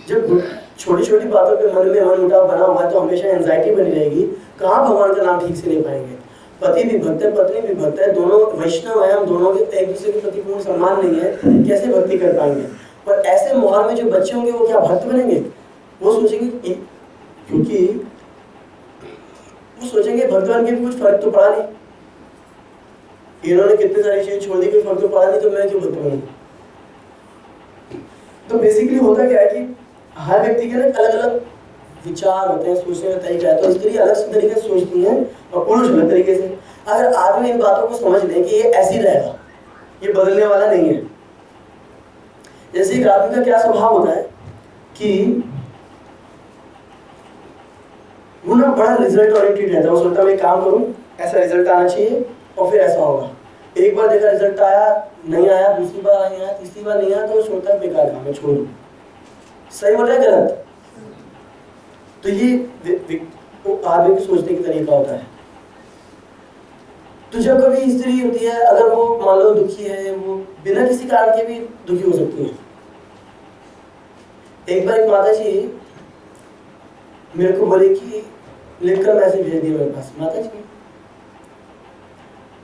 जब छोटी छोटी बातों पे मन में मन मुटाव बना हुआ है तो हमेशा एंजाइटी बनी रहेगी। कहाँ भगवान का नाम ठीक से ले पाएंगे? पति भी भक्त है, पत्नी भी भक्त है, दोनों वैष्णव है, हम दोनों के एक दूसरे के प्रति पूर्ण सम्मान नहीं है, कैसे भक्ति कर पाएंगे? पर ऐसे माहौल में जो बच्चे होंगे वो क्या भक्त बनेंगे? वो सोचेंगे, क्योंकि वो सोचेंगे भक्त बन के भी कुछ फर्क तो पड़ा नहीं, इन्होंने कितनी सारी चीजें छोड़ दी, कोई फर्क तो पड़ा नहीं, तो मैं क्यों भक्त बनूं? तो बेसिकली होता क्या है कि हर व्यक्ति के अलग अलग विचार होते हैं, सोचने का तरीका है। तो स्त्री अलग से तरीके से सोचती है और पुरुष अलग तरीके से। अगर आदमी इन बातों को समझ ले कि ये ऐसी रहेगा, ये बदलने वाला नहीं है। जैसे एक आदमी का क्या स्वभाव होता है कि वो ना बड़ा रिजल्ट ओरिएंटेड रहता है। वो सोचता है मैं काम करूं, ऐसा रिजल्ट आना चाहिए और फिर ऐसा होगा। एक बार देखा रिजल्ट आया, नहीं आया, दूसरी बार नहीं आया, तीसरी बार नहीं आया, तो वो सोचता है बेकार काम है, छोड़ दो। सही बोल रहा है गलत? तो ये आदमी के सोचने का तरीका होता है। तो जब कभी स्त्री होती है, अगर वो मान लो दुखी है, वो बिना किसी कारण के भी दुखी हो सकती है। एक बार एक माता जी मेरे को बोले कि लिखकर मैसेज भेज दिया मेरे पास, माता जी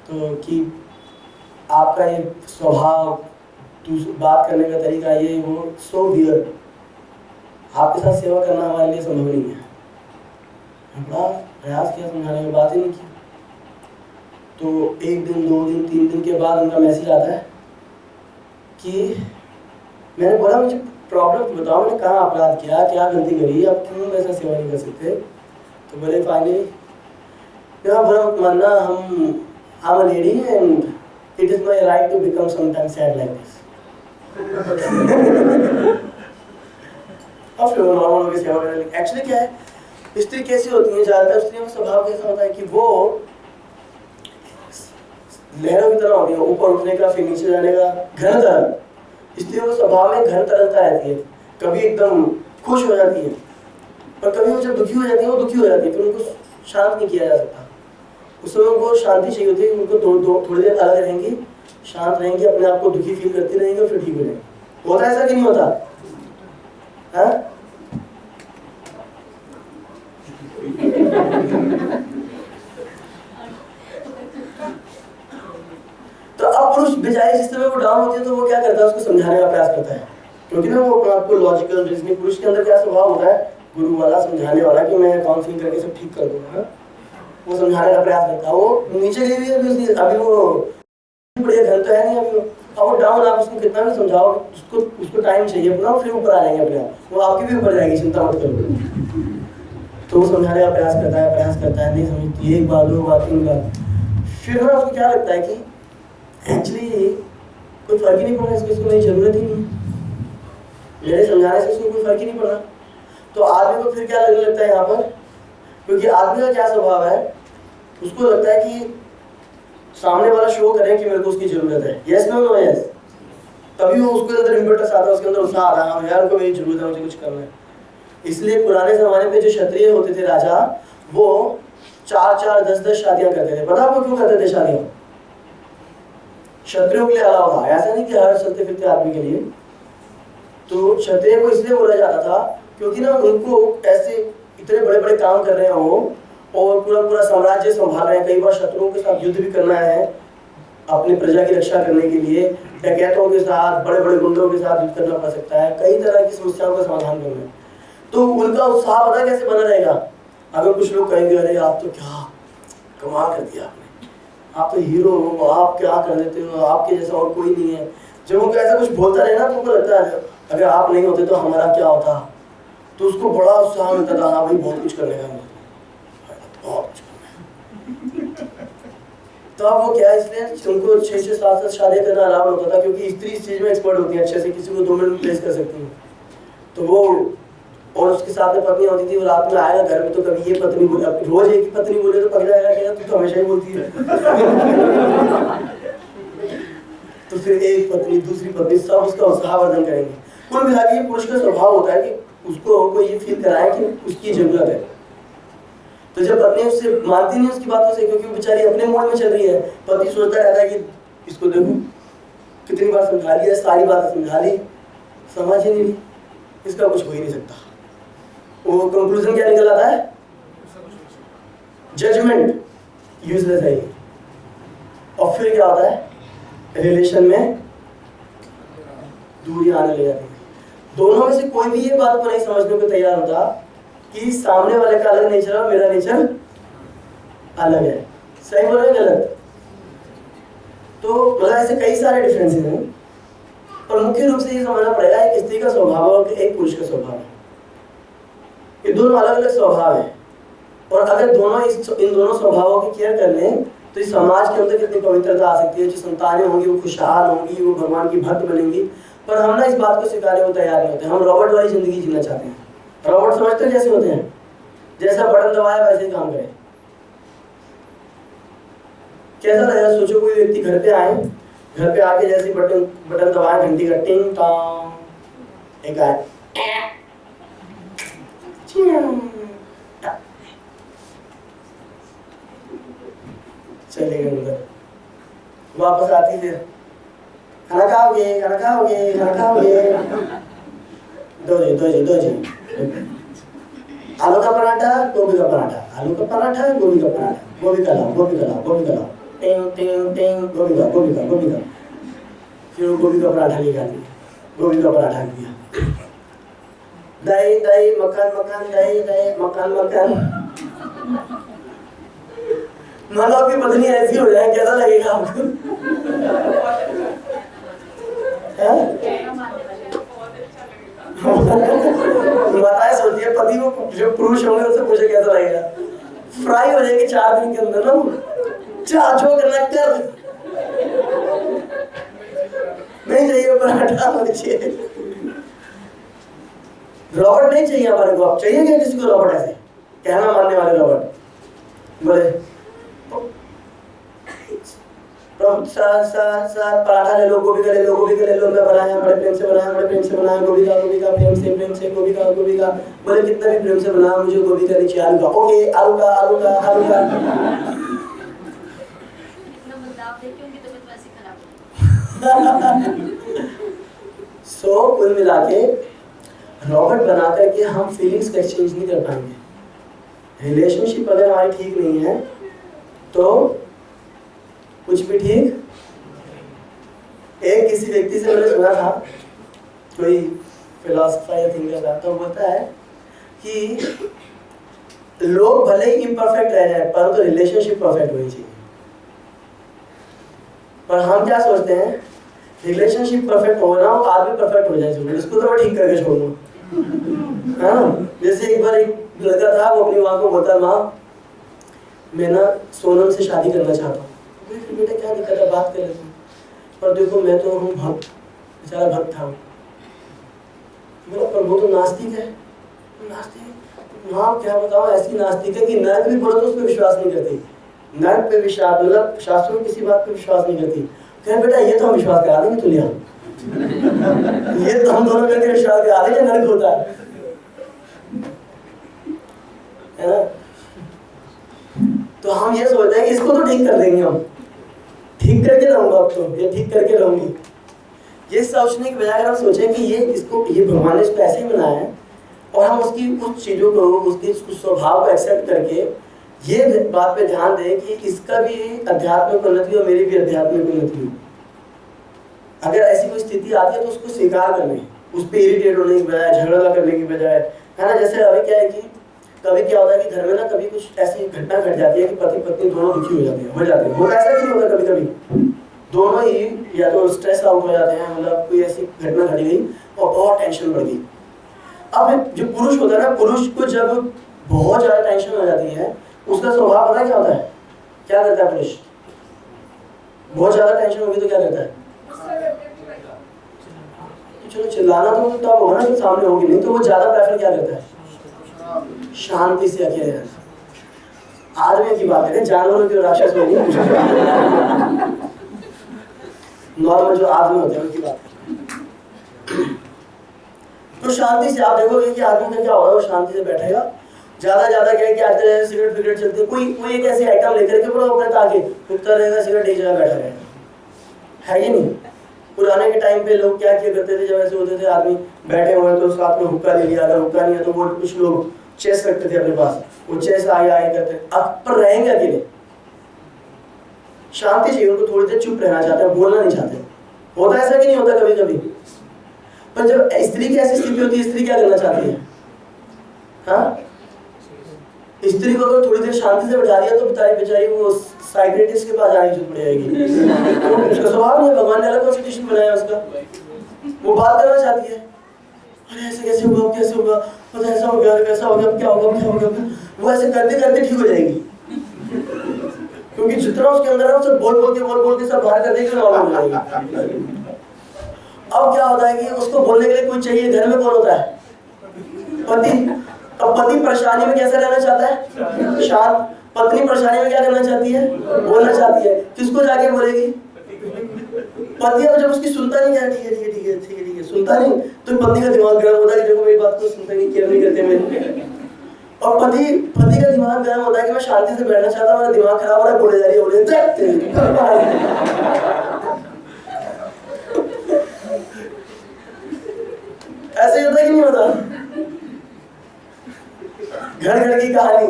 तो कि आपका ये स्वभाव, बात करने का तरीका, ये वो सो वियर्ड, आपके साथ सेवा करना हमारे लिए संभव नहीं है। बड़ा प्रयास किया समझाने की, बात ही नहीं की। तो 1 दिन 2 दिन 3 दिन के बाद उनका मैसेज आता है कि मैंने बोला मुझे प्रॉब्लम बताओ, मैंने कहाँ अपराध किया, क्या गलती करी, आप क्यों ऐसा सेवा नहीं कर सकते। तो बोले फाइनली मेरा बुरा मत मानना, I'm a lady and it is my right to become sometimes sad like this. अब फिर नॉर्मल होकर सेवा करने लगे। एक्चुअली क्या है, स्त्री कैसी होती है, ज़्यादातर स्त्रियों का स्वभाव कैसा होता है कि वो लहरों की तरह होती है, ऊपर उठने का फिर नीचे जाने का, घन तरह। स्त्रियों के स्वभाव में घन तरलता रहती है, कभी एकदम खुश हो जाती है और कभी वो जब दुखी हो जाती है वो दुखी हो जाती है, फिर उनको शांत नहीं किया जा सकता। उस समय उनको शांति चाहिए होती है, उनको थोड़ी देर अलग रहेंगी, शांत रहेंगी, अपने आप को दुखी फील करती रहेंगी और फिर ठीक हो जाएंगे। होता है ऐसा कि नहीं होता? हाँ? तो अब पुरुष बजाय जिस समय वो डाउन होती है तो वो क्या करता है, उसको समझाने का प्रयास करता है, क्योंकि ना वो अपने आप को लॉजिकल रीजनिंग, पुरुष के अंदर क्या स्वभाव होता है, गुरु वाला, समझाने वाला कि मैं काउंसलिंग करके सब ठीक कर दूंगा। वो समझाने का प्रयास करता है, वो नीचे गई हुई है अभी वो बढ़िया घर तो है नहीं अभी अब वो डाउन, आप उसको कितना भी समझाओ, उसको टाइम चाहिए अपना, फिर ऊपर आ जाएंगे अपने आप, वो आपकी भी ऊपर जाएगी, चिंता मत करो। तो वो समझाने का प्रयास करता है, नहीं समझती, 1 बार 2 बार 3 बार, फिर ना उसको क्या लगता है कि एक्चुअली कोई फर्क ही नहीं पड़ रहा, इसको मेरी जरूरत ही नहीं, मेरे समझाने से उसको कोई फर्क ही नहीं पड़ रहा। तो आदमी को फिर क्या लगने लगता है यहाँ पर, क्योंकि आदमी का क्या स्वभाव है, उसको लगता है कि सामने वाला शो करे कि मेरे को उसकी जरूरत है, यस नो नो यस, तभी वो उसके अंदर इम्पेटस आता है, उसके अंदर उत्साह आता है, यार उनको मेरी जरूरत है, मुझे कुछ करना है। इसलिए पुराने जमाने में जो क्षत्रिय होते थे राजा, वो 4-4 10-10 शादियां करते थे। पता आपको क्यों करते थे शादियां? क्षत्रियों के लिए अलाव था, ऐसा नहीं कि हर चलते फिरते आदमी के लिए। तो क्षत्रिय को इसलिए बोला जाता था क्योंकि ना उनको ऐसे इतने बड़े बड़े काम कर रहे हैं वो, और पूरा साम्राज्य संभाल रहे हैं, कई बार शत्रुओं के साथ युद्ध भी करना है अपनी प्रजा की रक्षा करने के लिए, डकैतों के साथ, बड़े बड़े गुंडों के साथ युद्ध करना पड़ सकता है, कई तरह की समस्याओं का समाधान करना है। तो उनका उत्साह पता कैसे बना रहेगा, अगर कुछ लोग कहेंगे अरे आप तो क्या कमाल कर दिया आपने, आप तो हीरो हो, आप क्या कर देते हो, आपके जैसा और कोई नहीं है। जब उनको ऐसा कुछ बोलता रहे ना तो उनको लगता है अगर आप नहीं होते तो हमारा क्या होता, तो उसको बड़ा उत्साह मिलता था, हाँ भाई बहुत कुछ करने का, बहुत कुछ करना है। तो अब वो क्या, इसलिए उनको 6-6 7-7 शादी करना अलाउ होता था, क्योंकि स्त्री इस चीज में एक्सपर्ट होती है, अच्छे से किसी को 2 मिनट में प्लेस कर सकती है। तो वो, और उसके साथ में पत्नी होती थी, वो रात में आएगा घर में तो कभी ये पत्नी बोले, रोज एक ही पत्नी बोले तो पक जाएगा, क्या तू तो हमेशा ही बोलती है। तो फिर एक पत्नी दूसरी पत्नी सब उसका उत्साहवर्धन करेंगे। कुल मिला के पुरुष का स्वभाव होता है कि उसको कोई ये फील कराए कि उसकी जरूरत है। तो जब पत्नी उससे मानती नहीं उसकी बातों से, क्योंकि वो बेचारी अपने मूड में चल रही है, पति सोचता रहता है कि इसको देखो कितनी बार समझा लिया, सारी बातें समझा ली, समझ ही नहीं, इसका कुछ हो ही नहीं सकता। वो कंक्लूजन क्या निकल आता है, जजमेंट यूजलेस है। और फिर क्या होता है, रिलेशन में दूरी आने लग जाती है। दोनों में से कोई भी ये बात को नहीं समझने को तैयार होता कि सामने वाले का अलग नेचर है, मेरा नेचर अलग है। सही बोल रहे हैं गलत? तो मतलब ऐसे कई सारे डिफरेंसेस हैं, पर मुख्य रूप से ये समझना पड़ेगा एक स्त्री का स्वभाव और एक पुरुष का स्वभाव है। ये दोनों अलग अलग स्वभाव है, और अगर दोनों इन दोनों स्वभावों की केयर कर लें तो इस समाज के अंदर कितनी पवित्रता आ सकती है। जो संतानें होंगी वो खुशहाल होंगी, वो भगवान की भक्त बनेंगी। पर हम ना इस बात को स्वीकारने को तैयार नहीं होते, हम रॉबर्ट वाली जिंदगी जीना चाहते हैं। रॉबर्ट समझते हैं जैसे होते हैं, जैसा बटन दबाया वैसे ही काम करें। कैसा लगेगा, सोचो कोई व्यक्ति घर पे आए, घर पे आके जैसे बटन दबाए, घंटी का टिंग टांग, एक आए चले गए अंदर, वापस आती फिर खाना खाओगे, खाना खाओगे, खाना खाओगे, दो जी आलू का पराठा, गोभी का पराठा, आलू का पराठा, गोभी का पराठा, गोभी का लाओ, टिंग टिंग टिंग, गोभी का। फिर वो गोभी का पराठा लेके आती है, गोभी का पराठा दिया, दही मक्खन, दही मक्खन, मान लो आपकी पत्नी ऐसी हो जाए, कैसा लगेगा आपको? माताएं सोचती है पति को, जो पुरुष होंगे उससे पूछे कैसा लगेगा। फ्राई हो जाएगी 4 दिन के अंदर ना, चाह जो करना कर, नहीं चाहिए पराठा, मुझे चाहिए रॉबर्ट, नहीं चाहिए हमारे को। आप चाहिए क्या किसी को रॉबर्ट? ऐसे कहना मानने वाले रॉबर्ट बोले पराठा ले लो, गोभी का ले लो, गोभी का ले लो, मैं बनाया बड़े प्रेम से बनाया, बड़े प्रेम से बनाया, गोभी का प्रेम से गोभी का बोले कितना भी प्रेम से बनाया, मुझे गोभी का नहीं चाहिए, आलू का। ओके, आलू का सो कुल मिला के रॉबर्ट बना करके हम फीलिंग्स का एक्सचेंज नहीं कर पाएंगे। रिलेशनशिप अगर हमारी ठीक नहीं है तो कुछ भी ठीक। एक किसी व्यक्ति से मैंने सुना था, कोई फिलोसफर या थिंकर था, तो बोलता है कि लोग भले ही इम्परफेक्ट रह जाए परंतु रिलेशनशिप परफेक्ट होनी चाहिए। पर हम क्या सोचते हैं, रिलेशनशिप परफेक्ट हो ना हो, आदमी परफेक्ट हो जाए, जरूर इसको तो मैं ठीक करके छोड़ूंगा, है ना। जैसे एक बार एक लड़का था, वो अपनी माँ को बोलता, माँ मैं ना सोनम से शादी करना चाहता हूँ। बेटा क्या दिक्कत है, बात कर लेते हैं, पर देखो मैं तो हूँ भक्त, बेचारा भक्त था। बोला पर वो तो नास्तिक है। नास्तिक? हाँ क्या बताओ, ऐसी नास्तिक है कि नरक भी बोलो तो उस पर विश्वास नहीं करती। नरक पे विश्वास, मतलब शास्त्रों में किसी बात पे विश्वास नहीं करती। कहे बेटा ये तो हम विश्वास करा देंगे तुलिया, ये तो हम दोनों मिलकर विश्वास करा देंगे नरक होता है ना। तो हम ये सोचते हैं कि इसको तो ठीक कर देंगे, हम ठीक करके रहूंगा, अब तो ये ठीक करके रहूंगी। ये सोचने के बजाय अगर हम सोचें कि ये भगवान ने इसको ऐसे ही बनाया है और हम उसकी कुछ चीज़ों को, उसके स्वभाव को एक्सेप्ट करके ये बात पे ध्यान दें कि इसका भी आध्यात्मिक उन्नति और मेरी भी आध्यात्मिक उन्नति हो। अगर ऐसी कोई स्थिति आती है तो उसको स्वीकार करने, उस पर इरिटेट होने की बजाय, झगड़ा करने की बजाय, है ना। जैसे अभी क्या है कि कभी क्या होता है कि घर में ना कभी कुछ ऐसी घटना घट जाती है कि पति पत्नी दोनों दुखी हो जाते हैं, होता ऐसा नहीं होता, कभी कभी दोनों ही या तो स्ट्रेस आउट हो जाते हैं, मतलब कोई ऐसी घटना घट गई और बहुत टेंशन बढ़ गई। अब जो पुरुष होता है ना, पुरुष को जब बहुत ज्यादा टेंशन हो जाती है, उसका स्वभाव पता क्या होता है, क्या करता है पुरुष? बहुत ज्यादा टेंशन होगी तो क्या करता है? चलो चिल्लाना तो तब होगा ना जब सामने होगी, नहीं तो वो ज्यादा प्रेफर क्या करता है? शांति से अकेले रहना। आदमी की बात करें, जानवरों की राक्षस में नहीं, नॉर्मल जो आदमी होते हैं उनकी बात करें। तो शांति से आप देखोगे कि आदमी का क्या होगा, वो शांति से बैठेगा। ज्यादा क्या है कि आजकल सिगरेट फिगरेट चलती है, कोई एक ऐसी आइटम लेकर के पूरा अपने ताकि उठता रहेगा, सिगरेट एक जगह बैठा रहेगा, है ये नहीं। पुराने के टाइम पे लोग क्या किया करते थे, जब ऐसे होते थे आदमी बैठे हुए तो साथ में हुक्का ले लिया, अगर हुक्का नहीं है तो वो कुछ लोग चेस रखते थे अपने पास, वो चेस आए करते। अब पर रहेंगे अकेले, शांति चाहिए उनको, थोड़ी देर चुप रहना चाहते हैं, बोलना नहीं चाहते। होता ऐसा कि नहीं होता कभी कभी? पर जब स्त्री की ऐसी स्थिति होती है, स्त्री क्या करना चाहती है? हाँ, स्त्री को अगर थोड़ी देर शांति से बैठा दिया तो बेचारी वो साइकियाट्रिस्ट के पास जाने की जरूरत पड़ेगी। उसका स्वभाव नहीं, भगवान ने अलग कॉन्स्टिट्यूशन बनाया उसका। वो बात करना चाहती है, अरे ऐसे कैसे होगा, कैसे होगा, पता ऐसा हो गया, कैसा हो गया, क्या होगा। वो ऐसे करते ठीक हो जाएगी, क्योंकि जितना उसके अंदर है उसे बोल के सब बाहर कर देगी, नॉर्मल हो जाएगी। अब क्या होता है कि उसको बोलने के लिए कोई चाहिए। घर में कौन होता है? पति। अब पति परेशानी में कैसा रहना चाहता है? शांत। पत्नी परेशानी में क्या करना चाहती है? बोलना चाहती है। किसको जाके बोलेगी? पति। अब जब उसकी सुनता नहीं है, ठीक है, सुनता नहीं, तो पत्नी का दिमाग गर्म होता है कि देखो मेरी बात को सुनते नहीं, केयर नहीं करते मेरे। और पति का दिमाग गर्म होता है कि मैं शांति से बैठना चाहता हूँ, मेरा दिमाग खराब हो रहा है, बोले जा रही है, बोले ऐसे होता है कि नहीं होता? घर की कहानी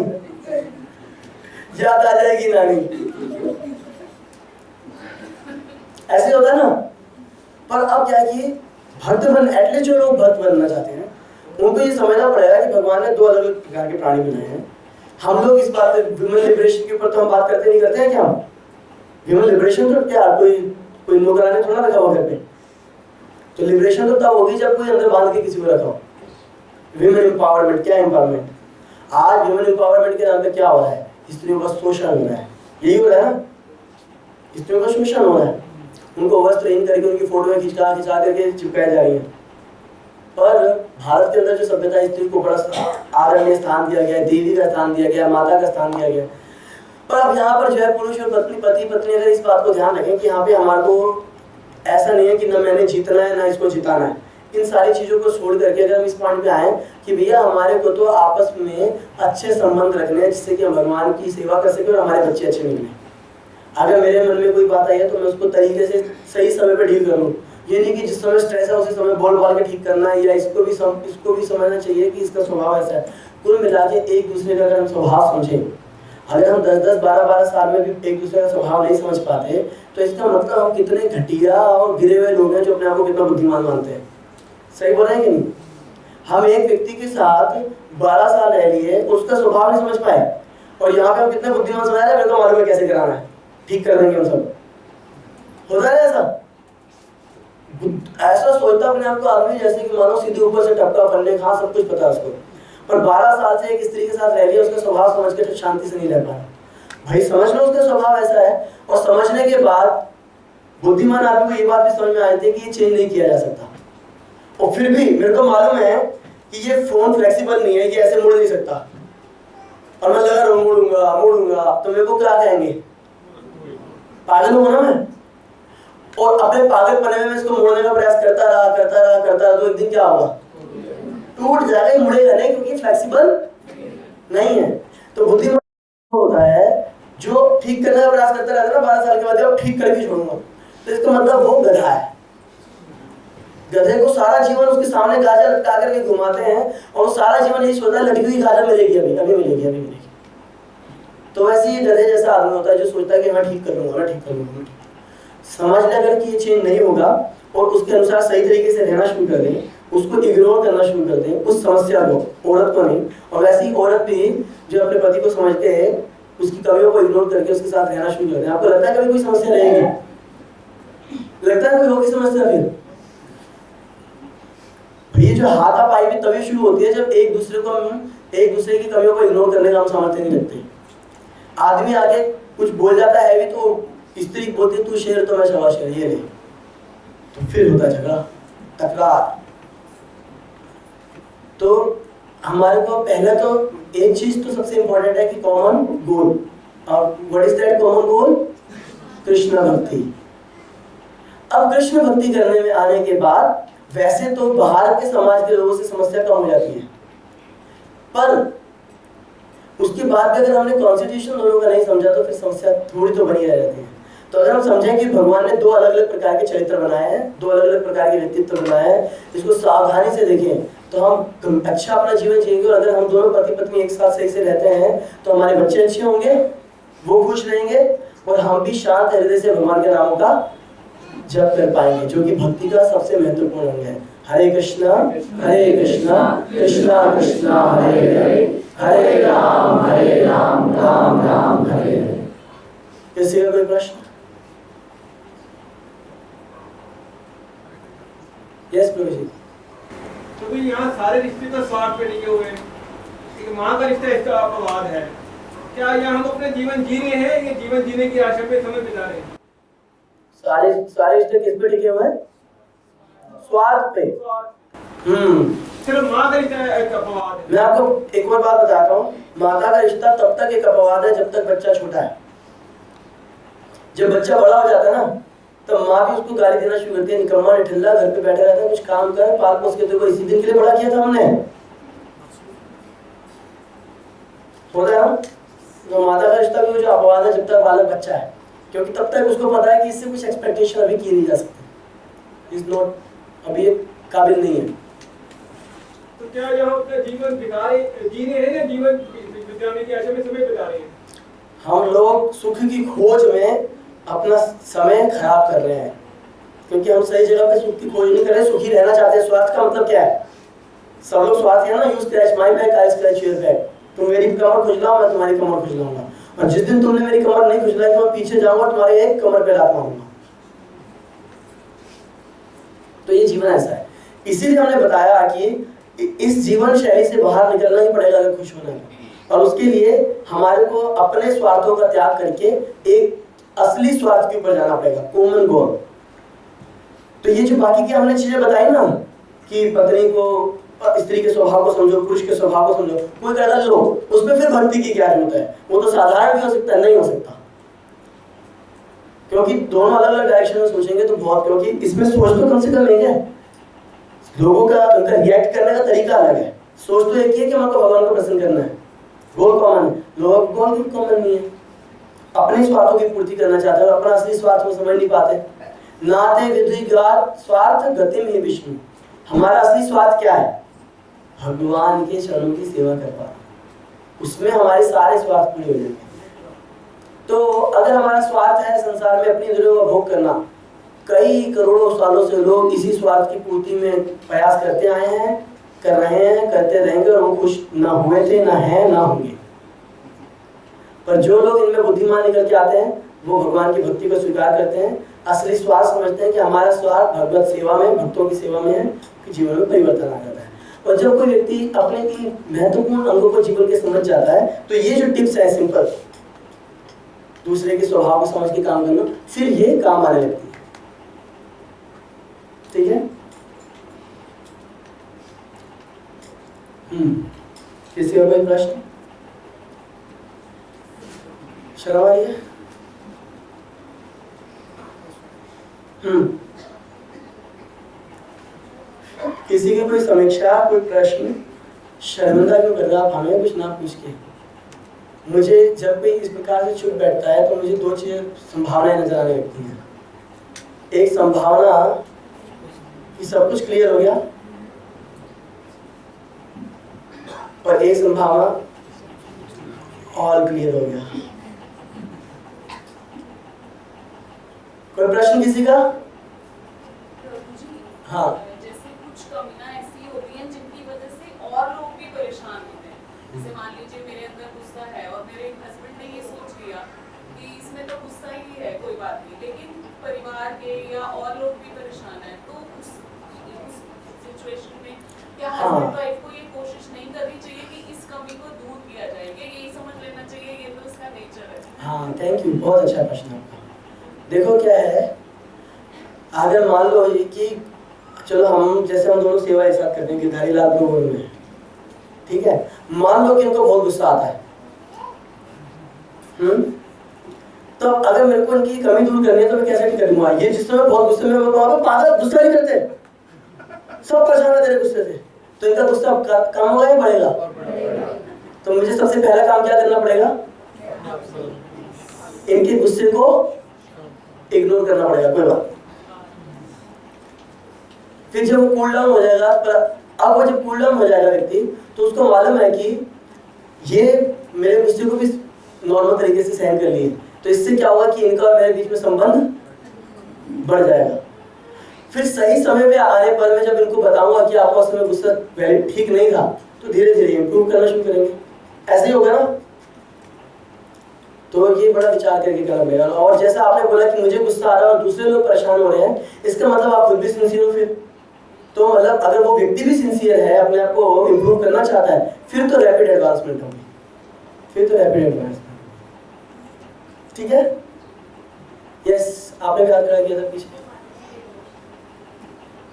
याद आ जाएगी नानी, ऐसे होता है ना। पर अब क्या है कि भक्त बन, एटलीस्ट जो लोग भक्त बनना चाहते हैं उनको ये समझना पड़ेगा कि भगवान ने 2 अलग अलग प्रकार के प्राणी बनाए हैं। हम लोग इस बात पे विमेन लिबरेशन के ऊपर तो हम बात करते नहीं करते हैं क्या? हम विमेन लिबरेशन तो क्या कोई नौकरानी थोड़ा रखा हुआ घर पे। तो लिबरेशन तो तब होगी जब कोई अंदर बांध के किसी को रखा हो। विमेन एम्पावरमेंट, क्या एम्पावरमेंट? आज विमेन एम्पावरमेंट के नाम पे क्या हो रहा है? स्त्रियों का शोषण हो रहा है। यही हो रहा है ना, स्त्रियों का शोषण हो रहा है। उनको वस्त्र इन करके उनकी फोटो खिंचा करके चिपकाई जा रही है। पर भारत के अंदर जो सभ्यता, स्त्री को बड़ा आदरणीय स्थान दिया गया है, देवी का स्थान दिया गया, माता का स्थान दिया गया। पर अब यहाँ पर जो है पुरुष और पति पत्नी अगर इस बात को ध्यान रखें कि यहाँ पे हमारे को ऐसा नहीं है कि ना मैंने जीतना है ना इसको जिताना है, इन सारी चीजों को छोड़ करके अगर हम इस पॉइंट पे आए कि भैया हमारे को तो आपस में अच्छे संबंध रखने हैं जिससे कि हम भगवान की सेवा कर सके और हमारे बच्चे अच्छे निकले। अगर मेरे मन में कोई बात आई है तो मैं उसको तरीके से सही समय पे डील करूँ। ये नहीं कि जिस समय स्ट्रेस है उसी समय बोल के ठीक करना है, या इसको भी समझना चाहिए कि इसका स्वभाव ऐसा है। कुल मिला के एक दूसरे का अगर हम स्वभाव समझें, अगर हम 10-10, 12-12 साल में भी एक दूसरे का स्वभाव नहीं समझ पाते तो इसका मतलब हम कितने घटिया और गिरे हुए लोग हैं जो अपने आप को कितना बुद्धिमान मानते हैं। सही बोल रहे हैं कि नहीं? हम एक व्यक्ति के साथ 12 साल रह लिए, उसका स्वभाव नहीं समझ पाए, और यहाँ पे हम कितने बुद्धिमान समझ रहे हैं, मेरे को मालूम है कैसे कराना है, ठीक कर देंगे हम सब। होता है ऐसा? ऐसा सोचता अपने आप को आदमी जैसे कि मानो सीधे ऊपर से टपका पड़ने का, सब कुछ पता है उसको। पर 12 साल से एक स्त्री के साथ रह लिया, उसका स्वभाव समझ के शांति से नहीं रह पाया। भाई समझ लो उसका स्वभाव ऐसा है, और समझने के बाद बुद्धिमान आदमी को ये बात भी समझ में आई थी कि ये चेंज नहीं किया जा सकता। और फिर भी मेरे को मालूम है कि ये फोन फ्लेक्सिबल नहीं है, ये ऐसे मुड़ नहीं सकता, और मैं लगा रहा मुड़ूंगा तो मेरे को क्या कहेंगे? पागल हूँ ना मैं। और अपने पागलपने में इसको मोड़ने का प्रयास करता रहा तो एक दिन क्या होगा? टूट जाएगा, मुड़ेगा नहीं, क्योंकि फ्लेक्सिबल नहीं है। तो बुद्धिमान होता है जो ठीक करने का प्रयास करता रहता है ना, 12 साल के बाद ठीक करके छोड़ूंगा, तो इसका मतलब वो गधा है। गधे को सारा जीवन उसके सामने गाजर लटका करके घुमाते हैं, और वो सारा जीवन यही सोचता है लटकी हुई गाजर मिलेगी, अभी मिलेगी। तो वैसे ही गधे जैसा आदमी होता है जो सोचता है कि मैं ठीक कर लूंगा। समझने अगर कि ये चेंज नहीं होगा और उसके अनुसार सही तरीके से रहना शुरू कर दें, उसको इग्नोर करना शुरू कर दें उस समस्या को, औरत को नहीं। और वैसे ही औरत भी जो अपने पति को समझते हैं, उसकी कमियों को इग्नोर करके उसके साथ रहना शुरू कर दें। आपको लगता है कभी कोई समस्या रहेगी? लगता है कोई होगी समस्या? फिर ये जो हाथापाई भी तभी शुरू होती है जब एक दूसरे की कमियों को इग्नोर करने का हम सामर्थ्य नहीं रखते। आदमी आगे कुछ बोल जाता है भी तो स्त्री बोलती तू शेर तो मैं शवा शेर, ये नहीं, तो फिर होता झगड़ा, तकरार। तो हमारे को पहले तो एक चीज तो सबसे इंपॉर्टेंट है कि कॉमन गोल। और what is that common goal? Krishna भक्ति। अब कृष्ण भक्ति करने में आने के बाद वैसे तो बाहर के समाज के लोगों से समस्या कम हो जाती है, पर उसके बाद भी अगर हमने कॉन्स्टिट्यूशन दोनों का नहीं समझा तो फिर समस्या थोड़ी तो बनी रह जाती है। तो अगर हम समझें कि भगवान ने 2 अलग-अलग प्रकार के चरित्र बनाए हैं, 2 अलग-अलग प्रकार के व्यक्तित्व बनाए हैं, इसको सावधानी से देखें तो हम अच्छा अपना जीवन जिएंगे। और अगर हम दोनों पति पत्नी एक साथ सही से रहते हैं तो हमारे बच्चे अच्छे होंगे, वो खुश रहेंगे, और हम भी शांत हृदय से भगवान के नामों का जप कर पाएंगे, जो कि भक्ति का सबसे महत्वपूर्ण अंग है। हरे कृष्णा कृष्णा कृष्णा हरे हरे, हरे राम राम राम हरे हरे। किसी का कोई प्रश्न? यस प्रभु जी। तो भी यहाँ सारे रिश्ते तो स्वार्थ पे टिके हुए हैं। एक माँ का रिश्ता इसका अपवाद है। क्या यहाँ हम अपने जीवन जी रहे हैं या जीवन जीने की आशा में समय बिता रहे हैं? सारे रिश्ते किस पे टिके हुए हैं? स्वार्थ पे। सिर्फ माँ का रिश्ता एक अपवाद है। मैं आपको एक और बात बताता हूँ, माता का रिश्ता तब तक एक अपवाद है जब तक बच्चा छोटा है। जब बच्चा बड़ा हो जाता है ना, तो माँ भी उसको गाली देना शुरू करती है, निकम्मा निठल्ला, घर पे बैठा रहता है, कुछ काम कर, पाल पोस के, देखो इसी दिन के लिए बड़ा किया था हमने। होता है ना? तो माता का रिश्ता भी जो अपवाद है जब तक बालक बच्चा है, क्योंकि तब तक उसको पता है कि इससे कुछ एक्सपेक्टेशन अभी की नहीं जा सकती, इज नॉट, अभी ये काबिल नहीं है। तो क्या यहाँ अपना जीवन जी रहे हैं या जीवन बिताने की आशा में समय बिता रहे हैं? हम लोग सुख की खोज में अपना समय खराब कर रहे हैं, क्योंकि हम सही जगह पे सुख की खोज नहीं कर रहे, सुखी रहना चाहते हैं। स्वार्थ का मतलब क्या है? सब लोग स्वार्थ है ना, you scratch my back, I scratch your back. तुम मेरी कमर खुजलाओ, मैं तुम्हारी कमर खुजलाऊंगा, और जिस दिन तुमने मेरी कमर नहीं खुजलाई तो मैं पीछे जाऊंगा, तुम्हारे एक कमर पे लात मारूंगा। तो ये जीवन ऐसा है। इसीलिए हमने बताया कि इस जीवन शैली से बाहर निकलना ही पड़ेगा अगर खुश होना है, और उसके लिए हमारे को अपने स्वार्थों का त्याग करके एक असली स्वार्थ के ऊपर जाना पड़ेगा, कॉमन गोल। तो ये जो बाकी की हमने चीजें बताई ना, कि पत्नी को, स्त्री के स्वभाव को समझो, पुरुष के स्वभाव को समझो, कोई कहता लो, उसमें फिर भक्ति की क्या जरूरत है? वो तो साधारण भी हो सकता है, नहीं हो सकता, क्योंकि दोनों अलग अलग डायरेक्शन में सोचेंगे तो बहुत, क्योंकि इसमें सोच तो कम से कम नहीं है, लोगों का उनका रिएक्ट करने का तरीका अलग है। सोच तो एक ही है कि हमको भगवान को प्रसन्न करना है, गोल कॉमन है, लोगों का गोल कॉमन नहीं है, अपने स्वार्थों की पूर्ति करना चाहते हैं और अपना असली स्वार्थ को समझ नहीं पाते। नाते विद्विगात स्वार्थ गति में विष्णु, हमारा असली स्वार्थ क्या है? भगवान के चरणों की सेवा कर पाना, उसमें हमारे सारे स्वार्थ पूरे हो जाएंगे। तो अगर हमारा स्वार्थ है संसार में अपनी इंद्रियों का भोग करना, कई करोड़ों सालों से लोग इसी स्वार्थ की पूर्ति में प्रयास करते आए हैं, कर रहे हैं, करते रहेंगे, और वो खुश ना हुए थे, ना है, ना होंगे। पर जो लोग इनमें बुद्धिमान निकल के आते हैं, वो भगवान की भक्ति को स्वीकार करते हैं, असली स्वार्थ समझते हैं कि हमारा स्वार्थ भगवत सेवा में, भक्तों की सेवा में है, कि जीवन में परिवर्तन आ जाता है। और जब कोई व्यक्ति अपने की महत्वपूर्ण अंगों को जीवन के समझ जाता है, तो ये जो टिप्स है सिंपल, दूसरे के स्वभाव को समझ के काम करना, फिर ये काम आने लगती है। ठीक है? किसी और कोई प्रश्न? शर्मा है? किसी की कोई समीक्षा, कोई प्रश्न? शर्मिंदा क्यों कर रहा आप हमें कुछ ना पूछ के? मुझे जब कोई इस प्रकार से चुप बैठता है तो मुझे दो चीजें संभावनाएं नजर आने लगती हैं। एक संभावना कि सब कुछ क्लियर हो गया, और एक संभावना ऑल क्लियर हो गया। कोई प्रश्न किसी का? हाँ, जैसे कुछ कमियां ऐसी होती हैं जिनकी वजह से और लोग भी परेशान होते हैं। जैसे मान लीजिए मेरे अंदर गुस्सा है और मेरे हस्बैंड ने ये सोच लिया कि इसमें तो गुस्सा ही है, कोई बात नहीं, लेकिन परिवार के या और लोग भी परेशान हैं, तो उस सिचुएशन में क्या हस्बैंड वाइफ को ये कोशिश नहीं करनी चाहिए कि इस कमी को दूर किया जाए? यही समझ लेना चाहिए, ये तो इसका नेचर है। हाँ, थैंक यू, बहुत अच्छा प्रश्न आपका। देखो क्या है, अगर मान लो ये कि चलो हम दोनों सेवा एक साथ करते हैं, गिरधारी लाल प्रभु में, ठीक है, मान लो कि इनको बहुत गुस्सा आता है, तो अगर मेरे को इनकी कमी दूर करनी है तो मैं कैसे नहीं करूंगा? ये जिस समय बहुत गुस्से में पागल, गुस्सा नहीं करते, सब परेशान है तेरे गुस्से से, तो इनका गुस्सा कम होगा या बढ़ेगा? तो मुझे सबसे पहला काम क्या करना पड़ेगा? इनके गुस्से को इग्नोर करना पड़ेगा, कोई बात। फिर जब वो कूल डाउन हो जाएगा, अब वो जब कूल डाउन हो जाएगा व्यक्ति, तो उसको मालूम है कि ये मेरे गुस्से को भी नॉर्मल तरीके से सहन कर लिए, तो इससे क्या होगा कि इनका और मेरे बीच में संबंध बढ़ जाएगा। फिर सही समय पे आने पर मैं जब इनको बताऊंगा कि आपका उस समय गुस्सा पहले ठीक नहीं था, तो धीरे धीरे इम्प्रूव करना शुरू करेंगे। ऐसे ही होगा ना? तो ये बड़ा विचार करके करना पड़ेगा। और जैसा आपने बोला कि मुझे गुस्सा आ रहा है और दूसरे लोग परेशान हो रहे हैं, इसका मतलब आप खुद भी सिंसियर हो। फिर तो मतलब अगर वो व्यक्ति भी सिंसियर है, अपने आप को इम्प्रूव करना चाहता है, फिर तो रैपिड एडवांसमेंट होगी, फिर तो रैपिड एडवांसमेंट। ठीक है? यस, आपने क्या करा किया था पीछे?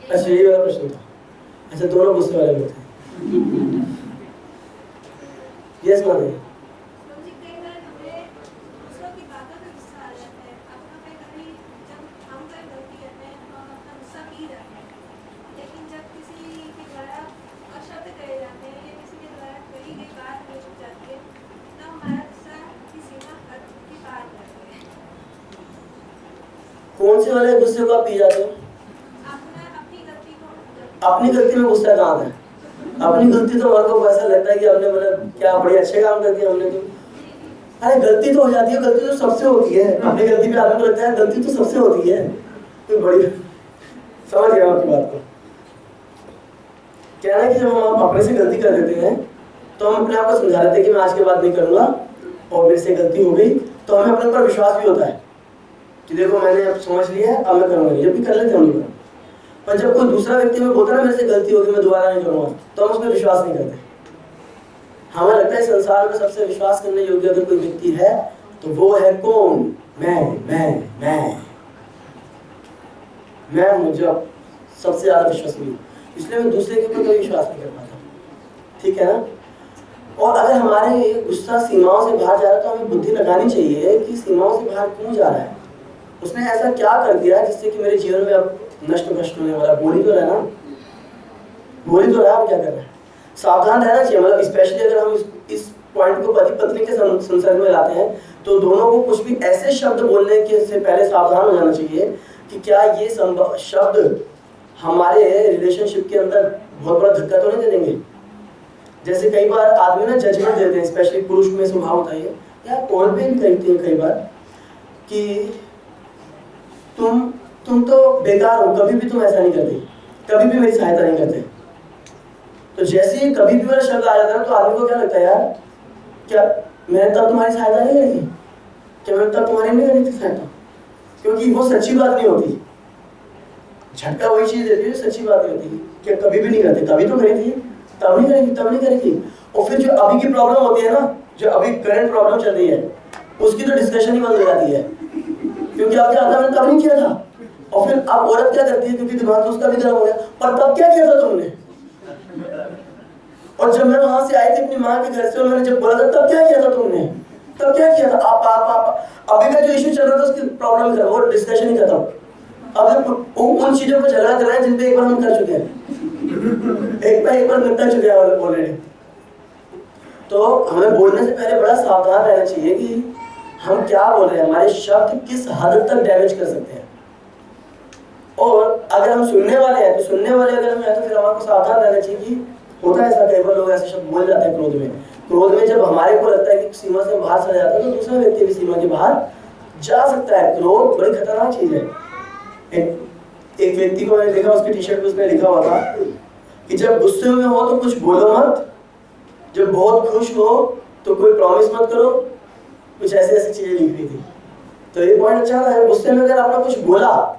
अच्छा, यही वाला प्रश्न था। अच्छा, दोनों गुस्से वाले लोग थे। यस माने। कौन से वाले गुस्से को आप पी जाते हो? अपनी गलती में गुस्सा कहाँ है? अपनी गलती तो हमारे को ऐसा लगता है कि हमने मतलब क्या बड़े अच्छे काम कर दिए हमने तो। अरे गलती तो हो जाती है, गलती तो सबसे होती है। अपनी गलती पे आदमी को लगता है गलती तो सबसे होती है, तो बड़ी समझ गया आपकी बात को। क्या है कि जब हम अपने से गलती कर देते हैं तो हम अपने आप को समझा लेते हैं कि मैं आज के बाद नहीं करूँगा और मेरे से गलती हो गई, तो हमें अपने ऊपर विश्वास भी होता है कि देखो मैंने अब समझ लिया है, अब मैं करूँगा नहीं। जब भी कर लेते हैं हम लोग, पर जब कोई दूसरा व्यक्ति में बोलता है ना मेरे से गलती होगी मैं दोबारा नहीं करूँगा, तो हम उस पर विश्वास नहीं करते। हमें लगता है संसार में सबसे विश्वास करने योग्य अगर कोई व्यक्ति है तो वो है कौन? मैं मुझे सबसे ज्यादा विश्वसनीय, इसलिए मैं दूसरे के ऊपर कोई विश्वास नहीं कर पाता। ठीक है ना? और अगर हमारे गुस्सा सीमाओं से बाहर जा रहा है तो हमें बुद्धि लगानी चाहिए कि सीमाओं से बाहर क्यों जा रहा है, उसने ऐसा क्या कर दिया जिससे कि मेरे जीवन में अब नष्ट भ्रष्ट होने वाला। बोल ही तो रहा है ना, बोल ही तो रहा है, क्या कर रहा है। सावधान रहना चाहिए, मतलब स्पेशली अगर हम इस पॉइंट को पति पत्नी के संसर्ग में लाते हैं तो दोनों को कुछ भी ऐसे शब्द बोलने के से पहले सावधान हो जाना चाहिए कि क्या ये शब्द हमारे रिलेशनशिप के अंदर बहुत बड़ा धक्का तो नहीं दे देंगे। जैसे कई बार आदमी ना जजमेंट देते हैं, स्पेशली पुरुष में स्वभाव होता है या कौन भी कहते हैं कई बार कि तुम तो बेकार हो, कभी भी तुम ऐसा नहीं करते, कभी भी मेरी सहायता नहीं करते। तो जैसे ही कभी भी मेरा शब्द आ जाता है तो आदमी को क्या लगता है, यार क्या मैंने तब तुम्हारी सहायता नहीं करी थी, क्या मैंने तब तुम्हारी नहीं करी थी सहायता, क्योंकि वो सच्ची बात नहीं होती। झटका वही चीज देती है सच्ची बात नहीं होती, क्या कभी भी नहीं करते, कभी तो करी थी, तब नहीं करी थी, तब नहीं करी थी। और फिर जो अभी की प्रॉब्लम होती है ना, जो अभी करंट प्रॉब्लम चल रही है, उसकी तो डिस्कशन ही बंद हो जाती है, क्योंकि आप क्या आता मैंने तब नहीं किया था। और फिर अब औरत क्या करती है, क्योंकि दिमाग तो उसका भी गर्म हो गया, पर तब क्या किया था तुमने। और जब मैं वहां से आई थी अपनी माँ के घर से और मैंने जब बोला था तब क्या किया था तुमने, तब क्या किया था। आप अभी का जो इशू चल रहा था उसकी प्रॉब्लम कर, वो डिस्कशन ही खत्म। अब उन चीजों को झगड़ा कर रहे हैं जिन पे एक बार हम कर चुके हैं, एक बार निपटा चुके हैं ऑलरेडी। तो हमें बोलने से पहले बड़ा सावधान रहना चाहिए कि हम क्या बोल रहे हैं, हमारे शब्द किस हद तक डैमेज कर सकते हैं। और अगर हम सुनने वाले हैं तो सुनने वाले अगर हम हैं तो फिर हमारे सावधान रहना चाहिए कि होता है ऐसा, कई बार लोग ऐसे शब्द बोल जाते हैं क्रोध में जब हमारे को लगता है कि सीमा से बाहर चला जाता है तो दूसरा व्यक्ति भी सीमा के बाहर जा सकता है। क्रोध बड़ी खतरनाक चीज है। एक व्यक्ति को मैंने देखा, उसकी टी शर्ट पे उसने लिखा हुआ था कि जब गुस्से में हो तो कुछ बोलो मत, जब बहुत खुश हो तो कोई प्रॉमिस मत करो, कुछ ऐसी चीजें लिख रही थी। तो ये पॉइंट अच्छा था, गुस्से में अगर आपने कुछ बोला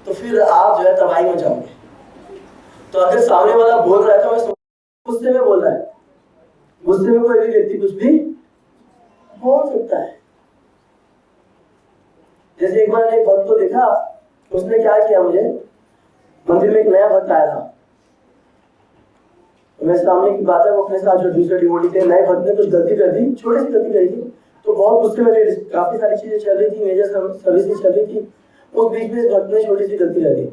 तो फिर आप जो है तबाही में जाओगे। तो अगर सामने वाला बोल रहा है तो मैं गुस्से में बोल रहा है, गुस्से में कोई भी व्यक्ति कुछ भी बोल सकता है। जैसे एक बार एक भक्त को देखा, उसने क्या किया, मुझे मंदिर में एक नया भक्त आया था, मेरे सामने की बात है, वो अपने साथ जो दूसरे डिवोटी थे, नए भक्त ने कुछ गलती कर दी, छोटी सी गलती करी थी, तो बहुत गुस्से में थे, काफी सारी चीजें चल रही थी, मेजर सर्विस चल रही थी, उस बीच में इस भक्त ने छोटी सी गलती कर दी।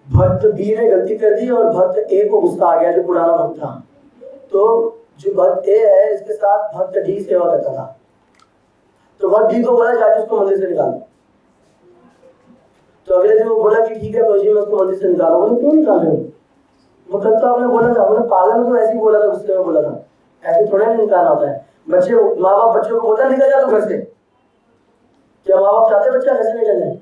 भक्त बी ने गलती कर दी और भक्त ए को गुस्सा आ गया, जो पुराना भक्त था। तो जो भक्त ए है इसके साथ भक्त डी सेवा करता था, तो भक्त डी को बोला जाके उसको मंदिर से निकालो। तो अगले दिन वो बोला कि ठीक है प्रभु जी मैं उसको मंदिर से निकाला। बोले क्यों निकाल रहे हो, वो कल तो आपने बोला था। बोले पागल, तो ऐसे ही बोला था, गुस्से में बोला था, ऐसे थोड़ा नहीं निकालना होता है। बच्चे, माँ बाप बच्चों को बोलता निकल जा तो घर से, क्या माँ बाप चाहते बच्चा घर से निकल जाए।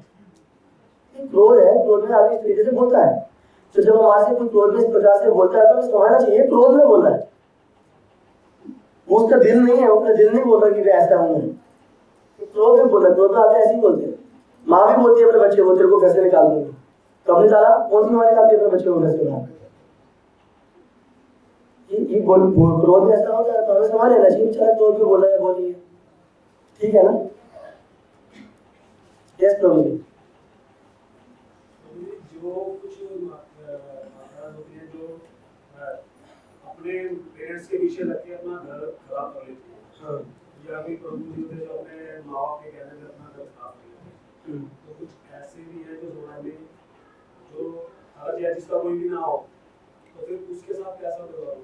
क्रोध है, क्रोध में आदमी इस तरीके से बोलता है। तो जब हमारे से कोई क्रोध में इस प्रकार से बोलता है तो हमें समझना चाहिए क्रोध में बोल रहा है, वो उसका दिल नहीं है, उसका दिल नहीं बोल रहा कि मैं ऐसा हूँ, क्रोध में बोल रहा है। क्रोध में आदमी ऐसे ही बोलते हैं। माँ भी बोलती है अपने बच्चे को तेरे को घर से निकाल दूंगी, कब निकाला, कौन सी माँ निकालती है अपने बच्चे को घर से बाहर। ये क्रोध में ऐसा होता है, तो हमें समझ लेना चाहिए बेचारा क्रोध में बोल रहा है, बोलिए, ठीक है ना। यस प्रभु जी। जो कुछ माताएं होती हैं जो अपने पेरेंट्स के पीछे लग के अपना घर खराब कर लेती हैं, हाँ। या भी प्रभु जी होते हैं जो अपने माँ बाप के कहने से अपना घर खराब कर लेते हैं। तो कुछ ऐसे भी है जो समाज में जो अगर जिसका कोई भी ना हो तो फिर उसके साथ कैसा व्यवहार होता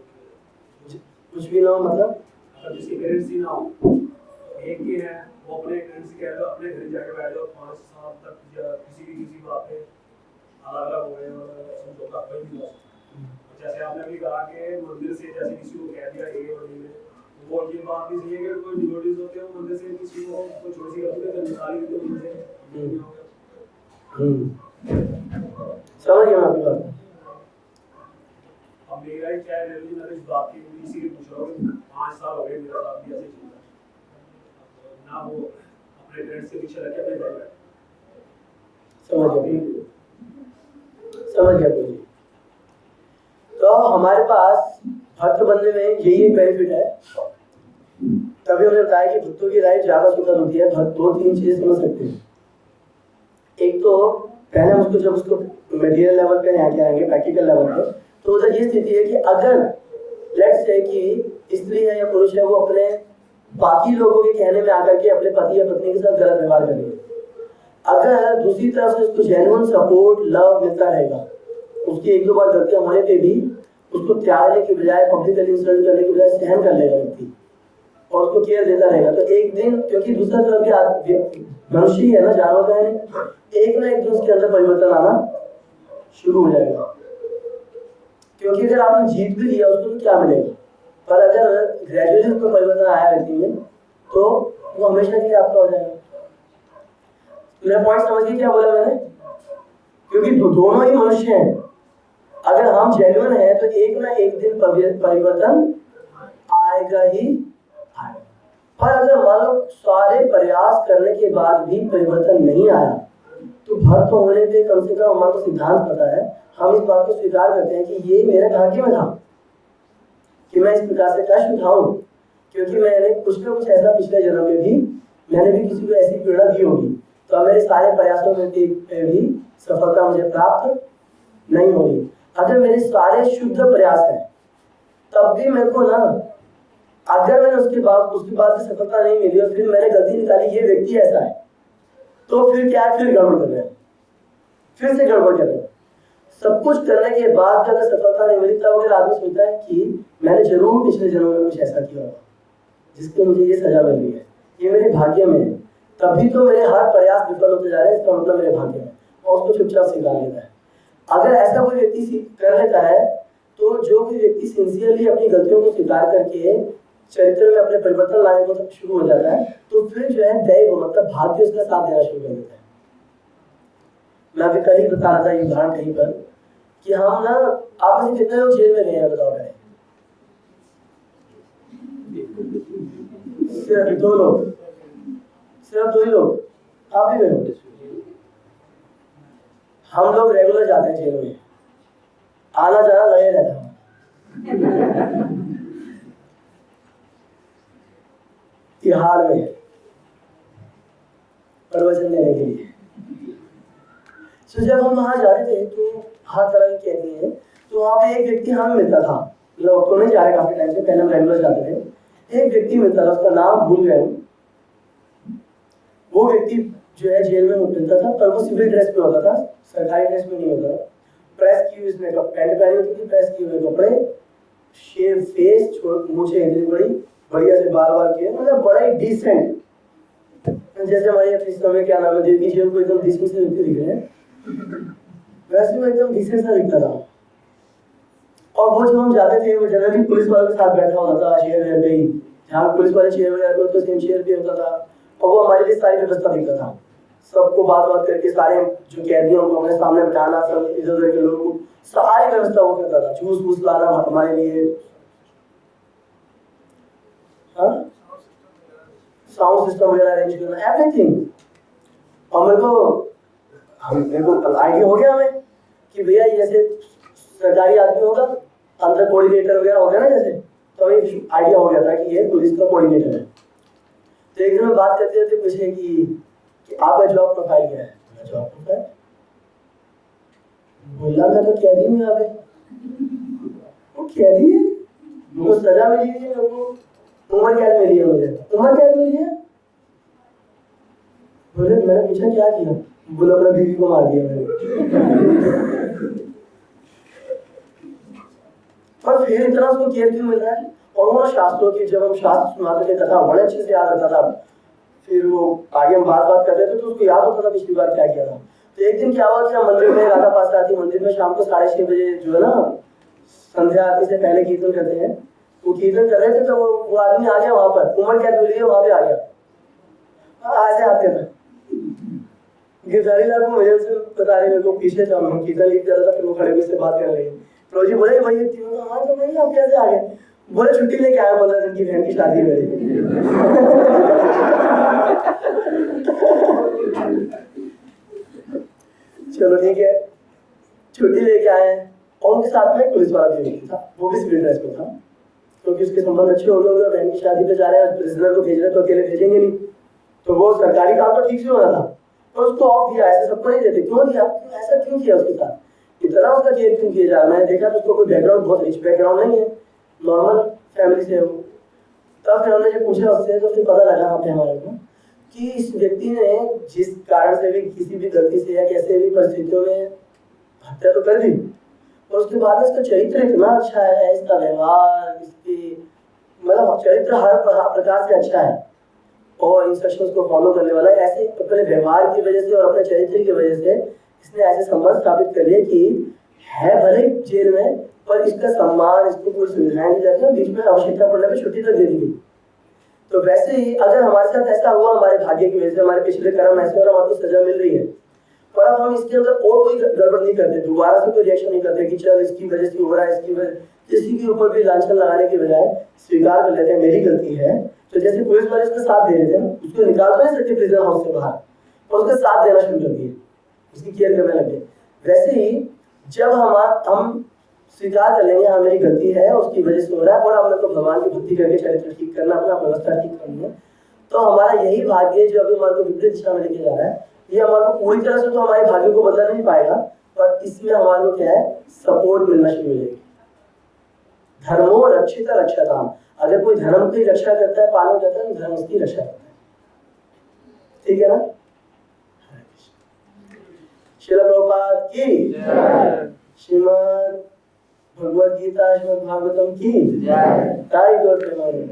है। कुछ भी ना हो मतलब अगर जिसके पेरेंट्स ही ना हो, एक ही है, वो अपने पेरेंट्स से कह रहे हो अपने घर जाके बैठ जाओ 5 साल तक, या किसी बात पे अलग अलग हो गए और समझौता कोई नहीं हो सकता। जैसे आपने अभी कहा कि मंदिर से जैसे किसी को कह दिया ए और बी में, वो ये बात भी सही है कि कोई डिवोटीज होते हैं मंदिर से किसी को कोई छोटी सी गलती करके निकाल देते हैं मंदिर से। समझ गया मैं आपकी बात। अब मेरा ही क्या रिलीजन है इस बात की, इसीलिए पूछ रहा हूँ। 5 साल हो गए मेरे साथ भी ऐसे चल रहा है ना, वो अपने फ्रेंड्स के पीछे लग के अपने घर बैठे। समझ गया जी। तो हमारे पास भक्त बनने में यही एक बेनिफिट है। तभी हमने बताया कि भक्तों की लाइफ ज्यादा सुंदर होती है। भक्त 2-3 चीजें समझ सकते हैं। एक तो पहले हम उसको जब उसको मटेरियल लेवल पे लेके आएंगे, प्रैक्टिकल लेवल पे, तो उधर ये स्थिति है कि अगर लेट्स से कि स्त्री है या पुरुष है, वो अपने बाकी लोगों के कहने में आकर के अपने पति या पत्नी के साथ गलत व्यवहार करेंगे, अगर दूसरी तरफ से उसको जेन्युइन सपोर्ट लव मिलता रहेगा, उसकी 1-2 बार गलतियां होने पे भी उसको त्यागने की बजाय, पब्लिकली इंसल्ट करने की बजाय सहन कर लेगा व्यक्ति और उसको केयर देता रहेगा, तो एक दिन, क्योंकि दूसरा तरफ भी मनुष्य ही है ना, जानवर है, एक ना एक दिन उसके अंदर परिवर्तन आना शुरू हो जाएगा। क्योंकि अगर आपने जीत भी लिया उसको तो क्या मिलेगा, पर अगर ग्रेजुअली उसको परिवर्तन आया व्यक्ति में तो वो हमेशा के लिए आपका हो जाएगा। मेरा पॉइंट समझ गए क्या बोला मैंने? क्योंकि दोनों ही मनुष्य हैं। अगर हम जेन्युइन हैं तो एक ना एक दिन परिवर्तन आएगा ही आएगा। पर अगर मान लो सारे प्रयास करने के बाद भी परिवर्तन नहीं आया, तो भक्त होने पे कम से कम हमारा सिद्धांत पता है, हम इस बात को स्वीकार करते हैं कि ये मेरे भाग्य में था कि मैं इस प्रकार से कष्ट उठाऊं, क्योंकि मैंने कुछ ना कुछ ऐसा पिछले जन्म में भी मैंने भी किसी को ऐसी पीड़ा दी होगी, तो मेरे सारे प्रयासों में भी सफलता मुझे प्राप्त नहीं होगी। अगर मेरे सारे शुद्ध प्रयास हैं तब भी मेरे को ना, अगर मैंने उसके बाद सफलता नहीं मिली और फिर मैंने गलती निकाली ये व्यक्ति ऐसा है, तो फिर क्या है, फिर गड़बड़ कर रहे हैं, फिर से गड़बड़ कर रहे हैं। सब कुछ करने के बाद भी अगर सफलता नहीं मिली, तब अगर आदमी सोचता है कि मैंने जरूर पिछले जन्म में कुछ ऐसा किया होगा जिसको मुझे ये सजा मिल रही है, ये मेरे भाग्य में है, तभी तो मेरे हर प्रयास विफल होते जा रहे हैं, इसका मतलब मेरे भाग्य में, और उसको चुपचाप स्वीकार लेता है। अगर ऐसा कोई व्यक्ति कर लेता है, तो जो कोई व्यक्ति सिंसियरली अपनी गलतियों को स्वीकार करके चरित्र में अपने परिवर्तन लाने को शुरू हो जाता है, तो फिर जो है दैव मतलब भाग्य उसका साथ देना शुरू कर देता है। मैं अभी कल ही बता रहा था उदाहरण कहीं पर कि हम ना, आप में से कितने लोग जेल में गए हैं बताओ मैंने? सिर्फ 2 लोग, सिर्फ 2 ही लोग, आप भी गए हो? हम लोग रेगुलर जाते हैं जेल में, आना जाना लगे रहता है। तिहाड़ में प्रवचन देने के लिए। तो जब हम वहां जा रहे थे तो हर तरह की कैदी है, तो वहां पे एक व्यक्ति हमें मिलता था, लोग तो नहीं जा रहे काफी टाइम से, पहले हम रेगुलर जाते थे। एक व्यक्ति मिलता था, उसका नाम भूल गए। वो व्यक्ति जो है जेल में मिलता था, पर वो सिविल ड्रेस में होता था, सरकारी ड्रेस में नहीं होता था। प्रेस की हुई उसने पैंट पहनी होती थी, प्रेस किए हुए कपड़े, शेव फेस, मूंछें इतनी बड़ी, बढ़िया से बाल किए, मतलब बड़ा ही डिसेंट, जैसे हमारे अपने समय क्या नाम है देवी जी को एकदम डिसेंट से व्यक्ति दिख रहे हैं, वैसे वो एकदम डिसेंट सा दिखता था। और वो जब हम जाते थे वो जनरली पुलिस वालों के साथ बैठा होता था चेयर वेयर पे ही, जहाँ पुलिस वाले चेयर वेयर पे तो सेम चेयर पे होता था, और वो हमारे लिए सारी व्यवस्था देखता था, सबको बात करके सारे जो कैदियों को अपने सामने बिठाना, सब इधर उधर के लोगों को सारी व्यवस्था वो करता था, जूस वूस लाना हमारे लिए, हाँ साउंड सिस्टम वगैरह अरेंज करना, एवरीथिंग। और मेरे को आइडिया हो गया हमें कि भैया जैसे सरकारी आदमी होगा, अंदर कोऑर्डिनेटर वगैरह होगा ना जैसे, तो हमें आइडिया हो गया था कि ये पुलिस का कोऑर्डिनेटर है। तो एक दिन में बात करते थे, पूछे कि आपका जॉब प्रोफाइल क्या है? जॉब प्रोफाइल बोला, मैं तो कैदी हूँ यहाँ पे। वो कैदी है, मुझको सजा मिली है, मेरे को उम्र कैद मिली है, मुझे उम्र कैद मिली है। बोले मैंने पूछा क्या किया? बोला अपना बीवी को मार दिया मैंने। पर फिर इतना उसको केयर क्यों मिल रहा है? और वो शास्त्रों की, जब हम शास्त्र सुनाते थे कथा बड़े अच्छे से याद रखता था, फिर वो आगे हम बात करते थे तो उसको याद होता था पिछली बार क्या किया था। तो एक दिन क्या हुआ कि हम मंदिर में, राधा पास आती मंदिर में शाम को 6:30 बजे जो है ना संध्या आरती से पहले कीर्तन करते हैं, वो कीर्तन कर रहे थे, तो वो आदमी आ गया वहां पर, उम्र कैद मिली है वहां पे आ गया, और ऐसे आते थे गिरधारी लाल को मजे से बता रहे, मेरे को पीछे था, हम कीर्तन लिख कर रहा था, फिर वो खड़े हुए से बात करने लगे प्रभु जी बोले वही तीनों हाँ तो नहीं आप कैसे आ गए? बोले छुट्टी लेके आया 15 दिन की बहन की शादी मेरी। चलो ठीक है, छुट्टी लेके आए और उनके साथ में पुलिस वाला भी था, वो भी सिविल ड्रेस में था, क्योंकि उसके संबंध अच्छे हो गए, बहन की शादी पे जा रहे हैं, प्रिजनर को भेज रहे तो अकेले भेजेंगे नहीं, तो वो सरकारी काम तो ठीक से हो रहा था पर उसको ऑफ दिया। ऐसे सबको नहीं देते, क्यों दिया, ऐसा क्यों किया उसके साथ, इतना उसका केयर क्यों किया जा रहा है? मैंने देखा तो उसको कोई बैकग्राउंड, बहुत रिच बैकग्राउंड नहीं है, नॉर्मल फैमिली से है वो। तब फिर हमने जब पूछा उससे तो फिर पता लगा यहाँ पे हमारे को कि इस व्यक्ति ने जिस कारण से भी, किसी भी गलती से या कैसे भी परिस्थितियों में हत्या तो कर दी, और उसके बाद इसका चरित्र इतना अच्छा है, इसका व्यवहार, इसकी मतलब चरित्र हर प्रकार से अच्छा है और इंस्ट्रक्शंस को फॉलो करने वाला है। ऐसे अपने व्यवहार की वजह से और अपने चरित्र की वजह से इसने ऐसे संबंध स्थापित कर लिए कि है भले जेल में पर इसका सम्मान, इसको कोई सुविधाएं दी जाती है, बीच में आवश्यकता पड़ने पर छुट्टी तक दे दी गई। तो वैसे ही अगर हमारे साथ ऐसा हुआ, हमारे भाग्य की वजह से, हमारे पिछले कर्म ऐसे और हमारे को सजा मिल रही है, पर अब हम इसके अंदर और कोई गड़बड़ नहीं करते, दोबारा से कोई रिएक्शन नहीं करते कि चल इसकी वजह से हो रहा है, इसकी वजह, किसी के ऊपर भी लांछन लगाने की बजाय स्वीकार कर लेते हैं मेरी गलती है। तो जैसे पुलिस वाले उसका साथ दे रहे थे, उसको निकाल तो नहीं सकते प्रिजन हाउस से बाहर, और उसका साथ देना शुरू कर दिए, उसकी केयर करने लगे। वैसे ही जब हम स्वीकार कर लेंगे हाँ मेरी गलती है, उसकी वजह से हो रहा है, और हमें तो भगवान की भक्ति करके चरित्र ठीक करना, अपना व्यवस्था ठीक करनी है, तो हमारा यही भाग्य जो अभी हमारे को विपरीत दिशा में लेके जा रहा है, ये हमारे को पूरी तरह से तो हमारे भाग्य को बदला नहीं पाएगा, पर इसमें हमारे को क्या है, सपोर्ट मिलना शुरू हो जाएगी। धर्मो रक्षित रक्षताम, अगर कोई धर्म की रक्षा करता है, पालन करता है, तो धर्म उसकी रक्षा करता है। ठीक है ना? श्रील प्रभुपाद की जय, श्रीमद् भगवद गीता, श्रीमद् भागवतम की जय, ताई गौर प्रेमानंद।